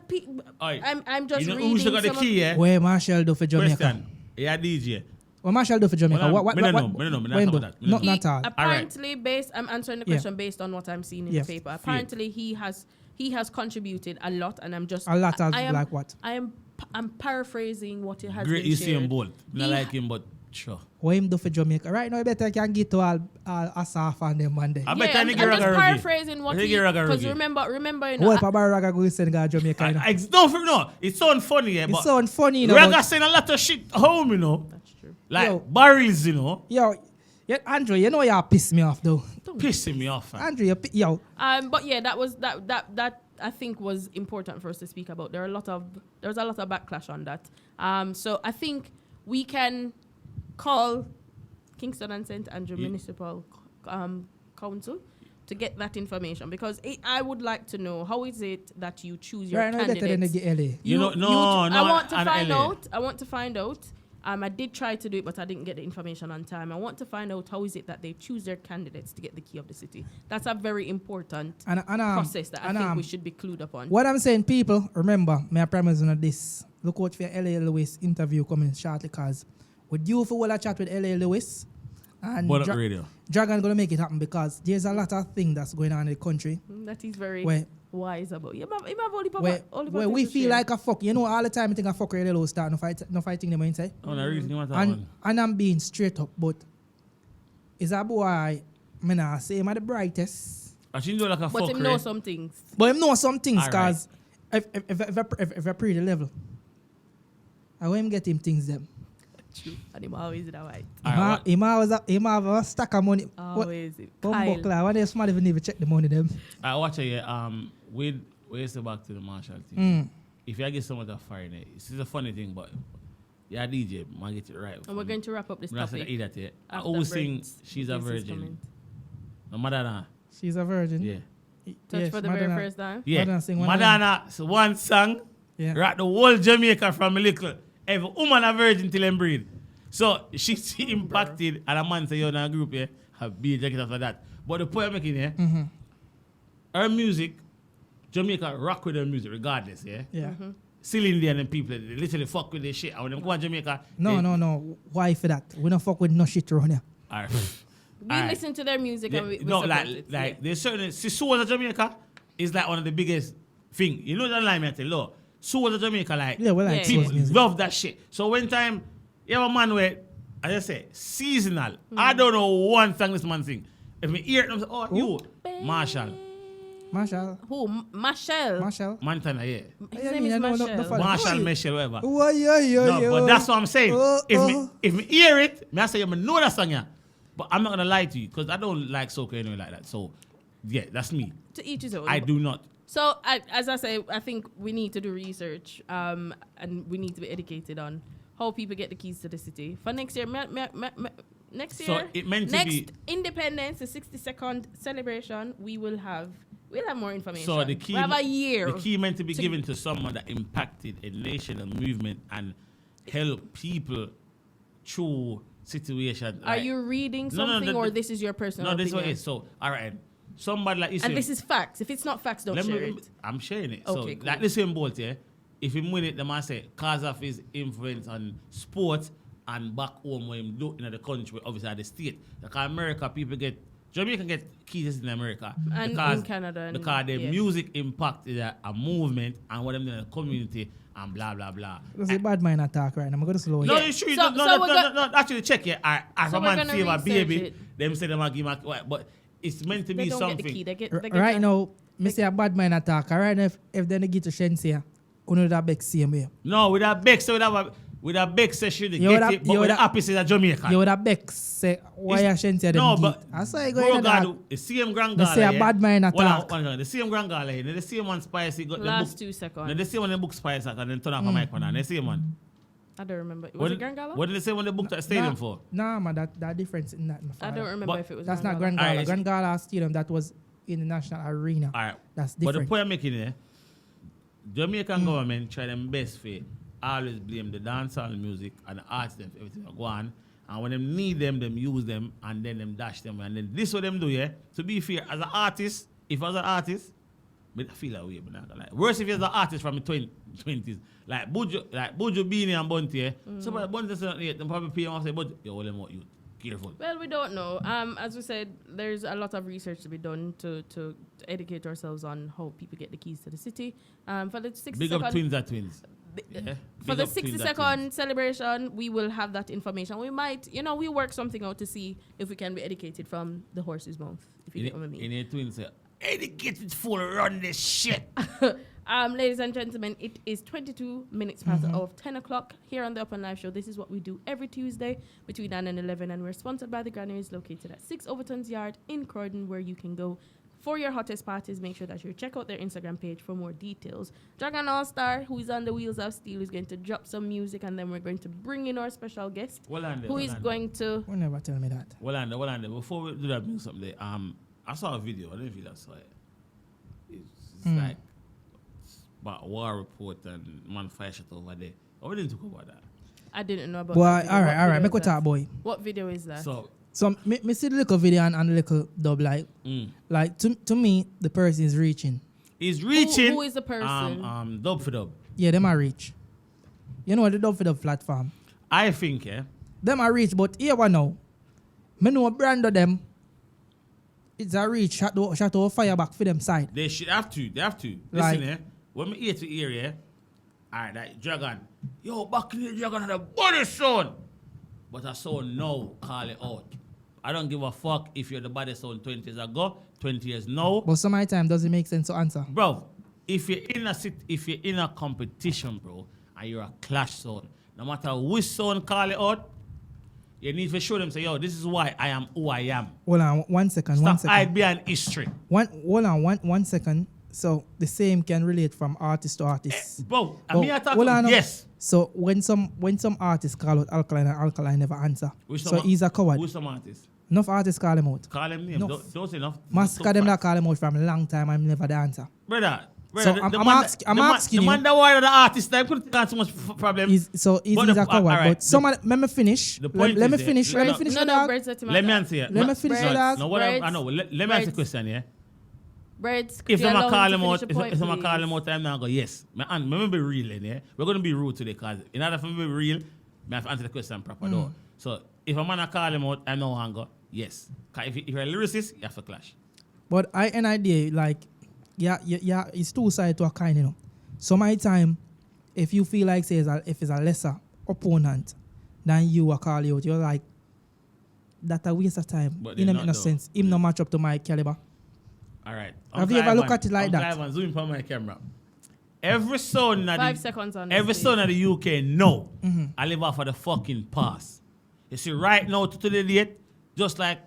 [SPEAKER 1] I'm just reading.
[SPEAKER 3] Who's got the key? Yeah.
[SPEAKER 2] Where Machel do for Jamaica?
[SPEAKER 3] Question. Yeah, DJ.
[SPEAKER 2] What Machel do for Jamaica?
[SPEAKER 3] Well,
[SPEAKER 2] what? Not all.
[SPEAKER 1] Apparently, I'm answering the question based on what I'm seeing in the paper. Apparently, he has contributed a lot, and I'm just
[SPEAKER 2] a lot of like what?
[SPEAKER 1] I'm paraphrasing what it has
[SPEAKER 3] Great,
[SPEAKER 1] been
[SPEAKER 3] you
[SPEAKER 1] shared.
[SPEAKER 3] see him bold. Not like him, but sure.
[SPEAKER 2] What him do for Jamaica? Right now, I better can get to all Asaf and them one day.
[SPEAKER 3] I
[SPEAKER 1] I'm
[SPEAKER 3] bet
[SPEAKER 1] just paraphrasing what he... Because remember, you know...
[SPEAKER 2] What about Raga go Senegal, Jamaica?
[SPEAKER 3] No, it sounds funny, yeah,
[SPEAKER 2] it
[SPEAKER 3] but...
[SPEAKER 2] sounds funny, you know.
[SPEAKER 3] Raga saying a lot of shit home, you know.
[SPEAKER 1] That's true.
[SPEAKER 3] Like barrels, you know.
[SPEAKER 2] Yo, Andrew, you know you piss me off, though.
[SPEAKER 3] Pissing me off, man.
[SPEAKER 2] Andrew, yo.
[SPEAKER 1] But yeah, that I think was important for us to speak about. There's a lot of backlash on that. So I think we can call Kingston and St. Andrew Municipal Council to get that information, because I would like to know, how is it that you choose your candidates? I want to find out. I did try to do it, but I didn't get the information on time. I want to find out how is it that they choose their candidates to get the key of the city. That's a very important process that I think we should be clued up on.
[SPEAKER 2] What I'm saying, people, remember, my premise on this. Look out for L.A. Lewis interview coming shortly, because with you for a chat with L.A. Lewis and Dragon going to make it happen, because there's a lot of things that's going on in the country.
[SPEAKER 1] That is very wise about.
[SPEAKER 2] Where we feel like a fuck. You know, all the time I think a fuck really low start, no fighting them inside. And I'm being straight up, but is a boy, I say him at the brightest.
[SPEAKER 3] But him
[SPEAKER 1] know some things.
[SPEAKER 2] But him know some things, because if I pre the level, I will him get him things them.
[SPEAKER 1] True. And him always in a white.
[SPEAKER 2] Him have a stack of money.
[SPEAKER 1] Always.
[SPEAKER 2] When they smart even check the money them.
[SPEAKER 3] I watch it, we used to back to the Machel thing. If you get someone to fire in it, it's a funny thing, but yeah, DJ, might get it right.
[SPEAKER 1] And we're going to wrap up this topic.
[SPEAKER 3] I always think she's a virgin. No, Madonna.
[SPEAKER 2] She's a virgin?
[SPEAKER 3] Yeah.
[SPEAKER 1] Touch for the very first time?
[SPEAKER 3] Yeah. Madonna, one song, rock the whole Jamaica from a little. Every woman a virgin till them breed. So she's impacted, and a man say, you're in a group here, have be a jacket after that. But the point I'm making here, her music, Jamaica rock with her music regardless, yeah? Still Indian and people, they literally fuck with their shit. And when they go to Jamaica...
[SPEAKER 2] No. Why for that? We don't fuck with no shit around here.
[SPEAKER 3] All right.
[SPEAKER 1] We listen to their music and we
[SPEAKER 3] like there's certain... See, Soul of Jamaica is like one of the biggest thing. You know that line I tell you, Soul of Jamaica, like...
[SPEAKER 2] Yeah, we like
[SPEAKER 3] people love that shit. So when time, you have a man where, as I say, seasonal. I don't know one song this man sing. If me hear it, I'm like, you, Machel.
[SPEAKER 1] Who? Machel.
[SPEAKER 3] Montana, yeah.
[SPEAKER 1] His name is
[SPEAKER 3] Machel, whatever.
[SPEAKER 2] No,
[SPEAKER 3] but that's what I'm saying. If me hear it, I say, I know that song, yeah. But I'm not going to lie to you, because I don't like soca anyway like that. So, yeah, that's me.
[SPEAKER 1] To each his own.
[SPEAKER 3] I do not.
[SPEAKER 1] So, as I say, I think we need to do research and we need to be educated on how people get the keys to the city. For next year, next Independence, the 62nd celebration, we'll have more information.
[SPEAKER 3] So the key,
[SPEAKER 1] we have a year.
[SPEAKER 3] The key meant to be given to someone that impacted a nation, a movement, and help people through situations.
[SPEAKER 1] Are you reading something, or this is your personal opinion?
[SPEAKER 3] No, this is what it is. So, all right. somebody like you
[SPEAKER 1] And
[SPEAKER 3] say,
[SPEAKER 1] this is facts. If it's not facts, don't share it.
[SPEAKER 3] I'm sharing it.
[SPEAKER 1] Okay,
[SPEAKER 3] So
[SPEAKER 1] cool.
[SPEAKER 3] like the same Bolt, yeah. If he win it, the man say cause of his influence on sports and back home when him do in the country, obviously at the state. Because America, people get Jamaica get keys in America
[SPEAKER 1] And
[SPEAKER 3] because,
[SPEAKER 1] in Canada. And
[SPEAKER 3] because their
[SPEAKER 1] yeah.
[SPEAKER 3] music impact is a movement and what them do in the community and blah blah blah.
[SPEAKER 2] That's a bad mind attack right now. I'm going to slow
[SPEAKER 3] No,
[SPEAKER 1] Yeah.
[SPEAKER 3] it's true.
[SPEAKER 1] So-
[SPEAKER 3] no,
[SPEAKER 1] so
[SPEAKER 3] no,
[SPEAKER 1] we're
[SPEAKER 3] no,
[SPEAKER 1] go-
[SPEAKER 3] no, no, actually check it. As
[SPEAKER 1] So
[SPEAKER 3] a
[SPEAKER 1] we're
[SPEAKER 3] man
[SPEAKER 1] gonna
[SPEAKER 3] save a
[SPEAKER 1] research
[SPEAKER 3] baby,
[SPEAKER 1] it.
[SPEAKER 3] them say them a give but it's meant to
[SPEAKER 1] They
[SPEAKER 3] be
[SPEAKER 1] don't
[SPEAKER 3] something.
[SPEAKER 1] get the key. They get
[SPEAKER 2] right
[SPEAKER 1] the-
[SPEAKER 2] now, me say a bad mind attack. Right now, if they get to Shensia, uno da back same way.
[SPEAKER 3] No, with a big so with a big session,
[SPEAKER 2] You
[SPEAKER 3] get
[SPEAKER 2] would have-
[SPEAKER 3] it, but
[SPEAKER 2] you
[SPEAKER 3] with
[SPEAKER 2] would
[SPEAKER 3] the opposite of Jamaica.
[SPEAKER 2] You would have back say why a Shensia them
[SPEAKER 3] No,
[SPEAKER 2] get.
[SPEAKER 3] but
[SPEAKER 2] I say
[SPEAKER 3] bro,
[SPEAKER 2] go in that.
[SPEAKER 3] God, the same Grand
[SPEAKER 2] Me
[SPEAKER 3] Gala.
[SPEAKER 2] say a
[SPEAKER 3] yeah.
[SPEAKER 2] bad mind
[SPEAKER 3] Hold on,
[SPEAKER 2] attack.
[SPEAKER 3] hold on. The same Grand Gala, yeah. The same one spicy got
[SPEAKER 1] Last
[SPEAKER 3] the
[SPEAKER 1] 2
[SPEAKER 3] book.
[SPEAKER 1] seconds.
[SPEAKER 3] No, the same one they book spicy and then turn off a mic on. The same one.
[SPEAKER 1] I don't remember. Was it Grand Gala?
[SPEAKER 3] What did they say when they booked that stadium for?
[SPEAKER 2] Nah, man, that difference in that. My
[SPEAKER 1] I
[SPEAKER 2] father.
[SPEAKER 1] don't remember
[SPEAKER 3] But
[SPEAKER 1] if it was
[SPEAKER 2] That's
[SPEAKER 1] Grand
[SPEAKER 2] not
[SPEAKER 1] Gala.
[SPEAKER 2] Grand Gala.
[SPEAKER 3] Alright,
[SPEAKER 2] Grand Gala Stadium, that was in the national arena.
[SPEAKER 3] All right.
[SPEAKER 2] That's
[SPEAKER 3] But the
[SPEAKER 2] different.
[SPEAKER 3] point I'm making here, Jamaican government try them best for always blame the dancehall music and the arts them for everything that go on. And when them need them use them and then them dash them. And then this what them do, yeah. To be fair, as an artist, if I was an artist, I feel that way, but not gonna lie. Worse if you're an artist from the 20s. Like Buju Beanie and Bunty, yeah. Somebody Bunty said them probably pay him off say, but yo, them out you. Careful.
[SPEAKER 1] Well, we don't know. As we said, there's a lot of research to be done to educate ourselves on how people get the keys to the city. For the 60
[SPEAKER 3] Big up
[SPEAKER 1] second,
[SPEAKER 3] twins are twins. Yeah.
[SPEAKER 1] for
[SPEAKER 3] Big
[SPEAKER 1] the
[SPEAKER 3] up
[SPEAKER 1] 60
[SPEAKER 3] twins are
[SPEAKER 1] second
[SPEAKER 3] twins.
[SPEAKER 1] celebration, we will have that information. We might, we work something out to see if we can be educated from the horse's mouth. If you get what I mean.
[SPEAKER 3] In a twins say, educated fool run this shit.
[SPEAKER 1] Ladies and gentlemen, it is 22 minutes past the hour of 10 o'clock here on the Up and Live Show. This is what we do every Tuesday between 9 and 11, and we're sponsored by the Granaries located at 6 Overton's Yard in Croydon, where you can go for your hottest parties. Make sure that you check out their Instagram page for more details. Dragon All-Star, who is on the wheels of steel, is going to drop some music, and then we're going to bring in our special guest, who is going to...
[SPEAKER 2] Who never tell me that?
[SPEAKER 3] Well, and before we do that, bring something there. I saw a video. I don't know if you saw it. It's like about war report and man fire shit over there. I didn't talk about that.
[SPEAKER 1] I didn't know about
[SPEAKER 2] Boy,
[SPEAKER 1] that video.
[SPEAKER 2] all
[SPEAKER 1] What
[SPEAKER 2] right.
[SPEAKER 1] video
[SPEAKER 2] Make
[SPEAKER 1] is
[SPEAKER 2] we
[SPEAKER 1] that?
[SPEAKER 2] talk, boy.
[SPEAKER 1] What video is that?
[SPEAKER 2] So me see the little video and the little dub like to me the person is reaching.
[SPEAKER 3] He's reaching.
[SPEAKER 1] Who is the person?
[SPEAKER 3] Dub for dub.
[SPEAKER 2] Yeah, them are reach. You know what the dub for dub platform?
[SPEAKER 3] I think, yeah.
[SPEAKER 2] Them are reach, but here one now. Me know a brand of them. It's a reach shot over fire back for them side.
[SPEAKER 3] They should have to. They have to.
[SPEAKER 2] Like-
[SPEAKER 3] Listen, when me ear to ear, yeah. Alright, that dragon. Yo, back in the dragon had a body son. But a son now call it out. I don't give a fuck if you're the baddest son 20 years ago, 20 years now.
[SPEAKER 2] But some of the time does it make sense to answer?
[SPEAKER 3] Bro, if you're in a competition, bro, and you're a clash son, no matter which son call it out, you need to show them, say, yo, this is why I am who I am.
[SPEAKER 2] Hold on, 1 second.
[SPEAKER 3] Stop hide behind history.
[SPEAKER 2] Hold on, 1 second. So the same can relate from artist to artist.
[SPEAKER 3] Bro, I
[SPEAKER 2] But
[SPEAKER 3] mean, I talk
[SPEAKER 2] hold on,
[SPEAKER 3] yes.
[SPEAKER 2] So when some artists call out Alkaline and Alkaline never answer.
[SPEAKER 3] Which
[SPEAKER 2] So
[SPEAKER 3] some-
[SPEAKER 2] he's a coward.
[SPEAKER 3] Who's some artist?
[SPEAKER 2] Enough artists call him out.
[SPEAKER 3] Call him name.
[SPEAKER 2] No.
[SPEAKER 3] Don't say enough.
[SPEAKER 2] Massacre them that call him out from a long time and never the answer.
[SPEAKER 3] Brother,
[SPEAKER 2] So I'm asking
[SPEAKER 3] the
[SPEAKER 2] you-
[SPEAKER 3] man that wire the artist, they couldn't have so much problem.
[SPEAKER 2] He's
[SPEAKER 3] But
[SPEAKER 2] a
[SPEAKER 3] the-
[SPEAKER 2] coward.
[SPEAKER 3] alright,
[SPEAKER 2] But some of let me finish.
[SPEAKER 3] the point
[SPEAKER 2] Let me
[SPEAKER 3] is,
[SPEAKER 2] finish.
[SPEAKER 3] yeah,
[SPEAKER 2] Let me
[SPEAKER 3] no,
[SPEAKER 2] finish
[SPEAKER 1] no,
[SPEAKER 2] the
[SPEAKER 1] no,
[SPEAKER 2] dog.
[SPEAKER 1] Breads, let him
[SPEAKER 3] Let me
[SPEAKER 1] answer.
[SPEAKER 3] answer.
[SPEAKER 2] Let me finish
[SPEAKER 1] Breads.
[SPEAKER 2] the dog.
[SPEAKER 3] No, what I know. Let me answer the
[SPEAKER 1] Breads.
[SPEAKER 3] question, yeah.
[SPEAKER 1] Breads,
[SPEAKER 3] If I'm
[SPEAKER 1] allow
[SPEAKER 3] call
[SPEAKER 1] to
[SPEAKER 3] him
[SPEAKER 1] finish
[SPEAKER 3] out,
[SPEAKER 1] the
[SPEAKER 3] if
[SPEAKER 1] point,
[SPEAKER 3] I'm call
[SPEAKER 1] please?
[SPEAKER 3] him out, I'm now go yes. I'm gonna be real, yeah. We're gonna be rude today, cause in order for me to be real, I have to answer the question proper though. So if I'm gonna call him out, I'm now gonna go yes. 'Cause if you're a lyricist, you have to clash.
[SPEAKER 2] But I an idea like yeah, it's two sides to a kind, you know. So my time, if you feel like say if it's a lesser opponent than you are call you out, you're like that a waste of time.
[SPEAKER 3] But
[SPEAKER 2] You
[SPEAKER 3] they're
[SPEAKER 2] know,
[SPEAKER 3] not
[SPEAKER 2] in a
[SPEAKER 3] though.
[SPEAKER 2] sense. Him no match up to my caliber.
[SPEAKER 3] All right.
[SPEAKER 2] Have you ever looked at it like that?
[SPEAKER 3] Clive, zoom from my camera. Every son that
[SPEAKER 1] 5 seconds on
[SPEAKER 3] every
[SPEAKER 1] this,
[SPEAKER 3] son
[SPEAKER 1] please.
[SPEAKER 3] of the UK know I live off of the fucking past. You see, right now to the date, just like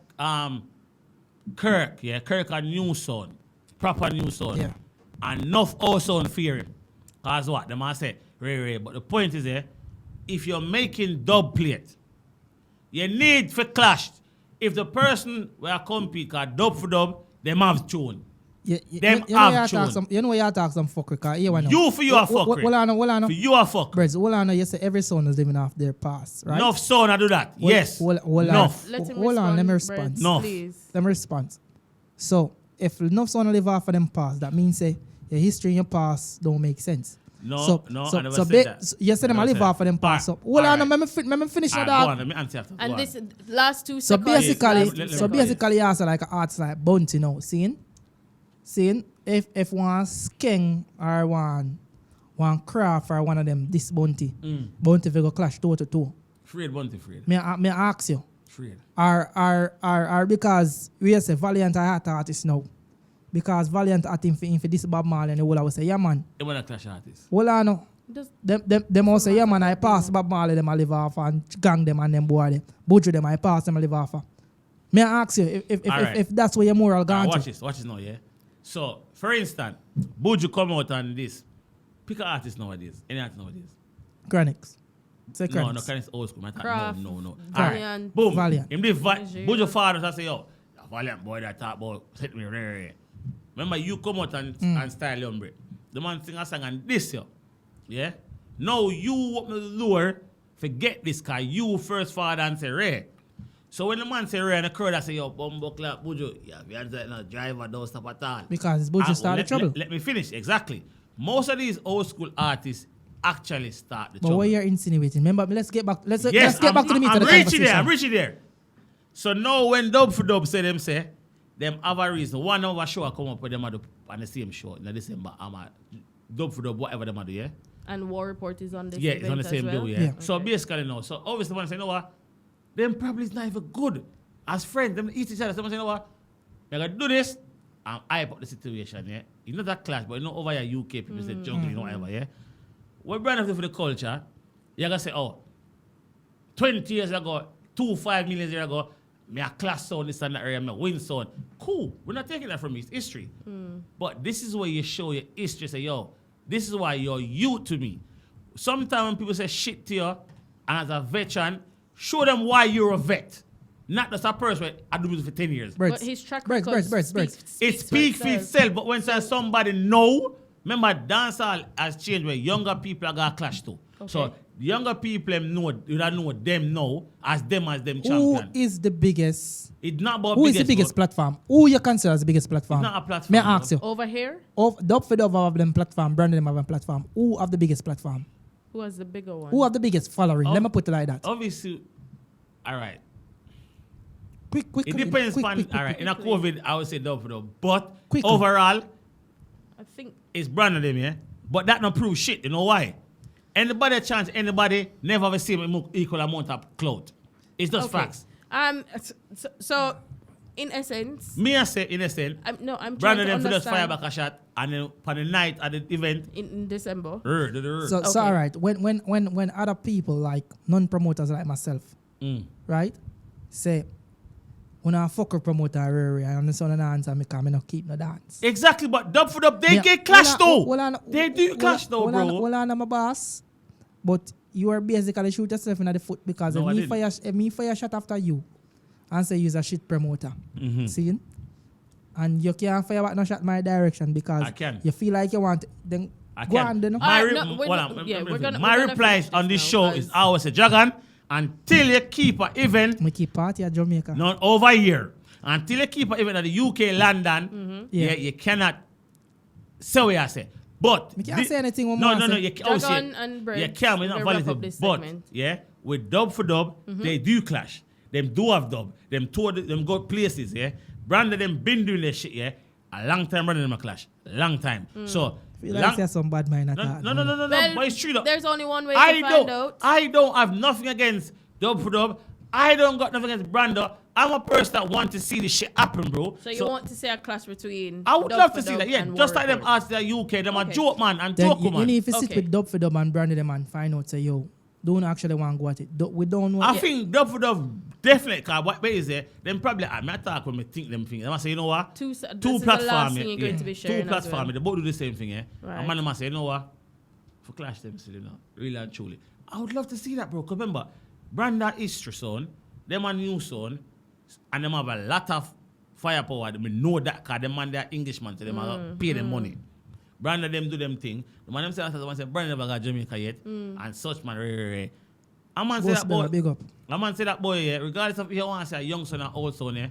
[SPEAKER 3] Kirk, yeah, Kirk a new son, proper new son.
[SPEAKER 2] Yeah.
[SPEAKER 3] And enough old son fear him. Cause what? The man say, Ray. But the point is if you're making dub plate, you need for clash. If the person where compete got dub for dub, them have tune.
[SPEAKER 2] Yeah,
[SPEAKER 3] Them
[SPEAKER 2] you
[SPEAKER 3] have tune.
[SPEAKER 2] know where you talk some fucker, cause here one.
[SPEAKER 3] You for you are fuckery.
[SPEAKER 2] Hold on.
[SPEAKER 3] For you are fuck.
[SPEAKER 2] Breads, hold on. You say every son is living off their past, right?
[SPEAKER 3] Enough son I do that.
[SPEAKER 2] Hold-
[SPEAKER 3] yes.
[SPEAKER 2] hold on.
[SPEAKER 3] Enough.
[SPEAKER 1] Let him
[SPEAKER 2] Hold on, let me
[SPEAKER 1] respond,
[SPEAKER 2] respond.
[SPEAKER 1] Breads,
[SPEAKER 3] No.
[SPEAKER 1] please.
[SPEAKER 2] Let me respond. So if enough someone live off of them past, that means say your history in your past don't make sense.
[SPEAKER 3] No,
[SPEAKER 2] so,
[SPEAKER 3] I never
[SPEAKER 2] so
[SPEAKER 3] said that.
[SPEAKER 2] So you said them I live off of them past. So hold on, let me finish
[SPEAKER 3] All
[SPEAKER 2] that.
[SPEAKER 3] right, go on, let me answer after.
[SPEAKER 1] And
[SPEAKER 3] Go
[SPEAKER 1] this
[SPEAKER 3] on.
[SPEAKER 1] last 2
[SPEAKER 2] So
[SPEAKER 1] seconds.
[SPEAKER 2] basically, also like an artist like Bounty now. Seeing if one sking or one craft or one of them this Bounty we go clash 2-2.
[SPEAKER 3] Afraid, Bunty, afraid.
[SPEAKER 2] Me ask you.
[SPEAKER 3] Afraid.
[SPEAKER 2] Are because we say Valiant are hot artist now. Because Valiant at him for this Bob Marley and the whole I will say, yeah man.
[SPEAKER 3] They want to clash artists.
[SPEAKER 2] Well I know. Them all say, yeah man, I pass Bob Marley them I live off and gang them and them boy them. Butcher them I pass them I live off. May I ask you if that's where your moral gone
[SPEAKER 3] Watch
[SPEAKER 2] to?
[SPEAKER 3] this now, yeah. So, for instance, Buju come out on this. Pick an artist nowadays. Any artist nowadays.
[SPEAKER 2] Chronix. Say
[SPEAKER 3] No,
[SPEAKER 2] Chronix.
[SPEAKER 3] Chronix old school.
[SPEAKER 1] Craft,
[SPEAKER 3] No.
[SPEAKER 1] Valiant.
[SPEAKER 3] Boom.
[SPEAKER 2] Valiant.
[SPEAKER 3] Him the Buju father say, yo, Valiant boy that talk about set me rare. Remember, you come out and style your hombre. The man sing a song and this, yo. Yeah? Now you open the door, forget this guy. You first father and say rare. So when the man say rare and the crowd that say, yo, bumbo clap, Buju, yeah, we are no driver, don't stop at all.
[SPEAKER 2] Because Buju started trouble.
[SPEAKER 3] Let me finish, exactly. Most of these old school artists actually start the
[SPEAKER 2] But
[SPEAKER 3] trouble.
[SPEAKER 2] what you're insinuating, remember, let's get back to the meat
[SPEAKER 3] I'm
[SPEAKER 2] of the conversation.
[SPEAKER 3] I'm reaching there. So now when Dub for Dub say, them have a reason. One of our show I come up with them on the same show in December. I'm a Dub for Dub, whatever them do, yeah?
[SPEAKER 1] And War Report is on this
[SPEAKER 3] Yeah,
[SPEAKER 1] event
[SPEAKER 3] it's on the same
[SPEAKER 1] as well?
[SPEAKER 3] bill, yeah.
[SPEAKER 2] Yeah.
[SPEAKER 3] So basically no. So obviously when I say, you know what? Them probably is not even good. As friends, them eat each other. Someone say, you know what? You're going to do this and hype up the situation, yeah? It's not that clash, but you know over here UK people say jungle, you know whatever, yeah? What brand of for the culture, you're going to say, oh, 20 years ago, 5 million years ago, me a class sound this and that area, me a win sound. Cool. We're not taking that from his history. But this is where you show your history. Say, yo, this is why you're you to me. Sometimes when people say shit to you, and as a veteran, show them why you're a vet. Not just a person I do music for 10 years.
[SPEAKER 1] But his track record
[SPEAKER 2] Birds.
[SPEAKER 3] It speaks for itself, but when somebody know, remember dancehall has changed where younger people are gonna clash too.
[SPEAKER 1] Okay.
[SPEAKER 3] So the younger people know them now as them
[SPEAKER 2] Who
[SPEAKER 3] champion.
[SPEAKER 2] is the biggest?
[SPEAKER 3] It's not about
[SPEAKER 2] Who is the biggest platform? Who you consider as the biggest platform?
[SPEAKER 3] It's not a platform.
[SPEAKER 2] May I ask you?
[SPEAKER 1] Over here,
[SPEAKER 2] Dub for Dub have them platform, Brandon them have a platform. Who have the biggest platform?
[SPEAKER 1] who has the bigger one?
[SPEAKER 2] Who have the biggest following?
[SPEAKER 3] Oh.
[SPEAKER 2] Let me put it like that.
[SPEAKER 3] Obviously, all right.
[SPEAKER 2] Quick.
[SPEAKER 3] It depends
[SPEAKER 2] quick,
[SPEAKER 3] on,
[SPEAKER 2] quick,
[SPEAKER 3] all right. In a COVID, I would say Dub for Dub. But
[SPEAKER 2] Quickly.
[SPEAKER 3] overall,
[SPEAKER 1] I think
[SPEAKER 3] it's Brandon them, yeah? But that don't prove shit. You know why? Anybody chance anybody never have the same equal amount of clout. It's just
[SPEAKER 1] okay.
[SPEAKER 3] facts.
[SPEAKER 1] So in essence,
[SPEAKER 3] Me I say in a sense,
[SPEAKER 1] I'm trying
[SPEAKER 3] Brandon
[SPEAKER 1] to
[SPEAKER 3] them for just fire
[SPEAKER 1] understand
[SPEAKER 3] back a shot and then for the night at the event.
[SPEAKER 1] in December.
[SPEAKER 2] So
[SPEAKER 1] Okay.
[SPEAKER 2] all right. When other people like non-promoters like myself, right, say when I fuck a promoter, I understand an answer because I not keep no dance.
[SPEAKER 3] Exactly, but Dub for Dub, they
[SPEAKER 2] Yeah.
[SPEAKER 3] get clashed though.
[SPEAKER 2] Well,
[SPEAKER 3] They do clash though, bro.
[SPEAKER 2] Well, I'm a boss, but you are basically shoot yourself in the foot because
[SPEAKER 3] No, I
[SPEAKER 2] if me fire shot after you and say you're a shit promoter. See? And you can't fire back no shot my direction because
[SPEAKER 3] I can.
[SPEAKER 2] you feel like you want it, then
[SPEAKER 3] I
[SPEAKER 2] go
[SPEAKER 3] can.
[SPEAKER 2] on then.
[SPEAKER 3] My,
[SPEAKER 1] Alright,
[SPEAKER 3] re-
[SPEAKER 1] no, we're
[SPEAKER 3] hold
[SPEAKER 1] not-
[SPEAKER 3] on,
[SPEAKER 1] yeah, we're gonna-
[SPEAKER 3] my
[SPEAKER 1] we're gonna
[SPEAKER 3] replies
[SPEAKER 1] finish
[SPEAKER 3] on this
[SPEAKER 1] this
[SPEAKER 3] show
[SPEAKER 1] now,
[SPEAKER 3] is
[SPEAKER 1] guys.
[SPEAKER 3] always a dragon until you keep an event
[SPEAKER 2] Me keep party at Jamaica.
[SPEAKER 3] not over here. Until you keep an event at the UK, London,
[SPEAKER 2] Yeah.
[SPEAKER 3] you cannot say what you say. But
[SPEAKER 2] Me can't say anything when
[SPEAKER 3] no,
[SPEAKER 2] me
[SPEAKER 3] no,
[SPEAKER 2] say.
[SPEAKER 3] you can't say
[SPEAKER 1] Dragon
[SPEAKER 3] it.
[SPEAKER 1] and Birds,
[SPEAKER 3] You can't, we're not
[SPEAKER 1] we wrap
[SPEAKER 3] valid.
[SPEAKER 1] up this
[SPEAKER 3] But
[SPEAKER 1] segment.
[SPEAKER 3] yeah, with Dub for Dub, they do clash. Them do have Dub. Them tour them go places, yeah. Brandon them been doing this shit, yeah. A long time Brandon them a clash. Long time. So
[SPEAKER 2] Feel like there's some bad mind at that.
[SPEAKER 3] no,
[SPEAKER 1] Well,
[SPEAKER 3] but it's true though.
[SPEAKER 1] there's only one way to find out.
[SPEAKER 3] I don't have nothing against Dub for Dub. I don't got nothing against Brando. I'm a person that want to see this shit happen, bro.
[SPEAKER 1] So you want to see a clash between
[SPEAKER 3] I would
[SPEAKER 1] Dub
[SPEAKER 3] love
[SPEAKER 1] for
[SPEAKER 3] to see
[SPEAKER 1] Dub
[SPEAKER 3] that. Yeah,
[SPEAKER 1] and
[SPEAKER 3] just
[SPEAKER 1] War
[SPEAKER 3] like them
[SPEAKER 1] Report?
[SPEAKER 3] artists that UK, them a
[SPEAKER 1] Okay.
[SPEAKER 3] joke man and
[SPEAKER 2] Then
[SPEAKER 3] joke
[SPEAKER 2] you
[SPEAKER 3] man.
[SPEAKER 2] need to sit
[SPEAKER 1] Okay.
[SPEAKER 2] with Dub for Dub and Brandy them and find out say yo, don't actually want to go at it. We don't know.
[SPEAKER 3] I think Dub for Dub definitely, cause what is there, them probably, I might talk when me think them things. They must say, you know what?
[SPEAKER 1] This is the
[SPEAKER 3] platforms,
[SPEAKER 1] last thing you're going to be sharing
[SPEAKER 3] two
[SPEAKER 1] as
[SPEAKER 3] platforms,
[SPEAKER 1] well.
[SPEAKER 3] they both do the same thing, yeah.
[SPEAKER 1] Right.
[SPEAKER 3] And man must say, you know what? For clash them, still, you know, really and truly. I would love to see that, bro. Cause remember, Branda history son, them a new son, and them have a lot of firepower. They know that, cause them man they are Englishman, so them are pay them money. Branda them do them thing. The man them say, Branda never got Jamaica yet, and such man, a man say
[SPEAKER 2] Boss
[SPEAKER 3] that
[SPEAKER 2] Bella,
[SPEAKER 3] boy.
[SPEAKER 2] big up.
[SPEAKER 3] A man say that boy, yeah, regardless of if you want to say a young son or old son, yeah,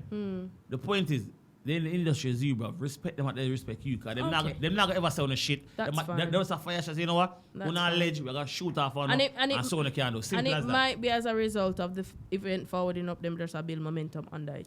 [SPEAKER 3] the point is, They in the industry is you, bro. Respect them and they respect you. Because them
[SPEAKER 1] Okay.
[SPEAKER 3] not gonna ever say on the shit.
[SPEAKER 1] That's
[SPEAKER 3] Them
[SPEAKER 1] fine.
[SPEAKER 3] just a fire shot, you know what?
[SPEAKER 1] That's
[SPEAKER 3] On our
[SPEAKER 1] fine.
[SPEAKER 3] ledge, we're gonna shoot off on
[SPEAKER 1] And
[SPEAKER 3] them,
[SPEAKER 1] it- and it-
[SPEAKER 3] so on the can do.
[SPEAKER 1] And
[SPEAKER 3] Simple
[SPEAKER 1] it
[SPEAKER 3] as that.
[SPEAKER 1] might be as a result of the event forwarding up them just a build momentum under it.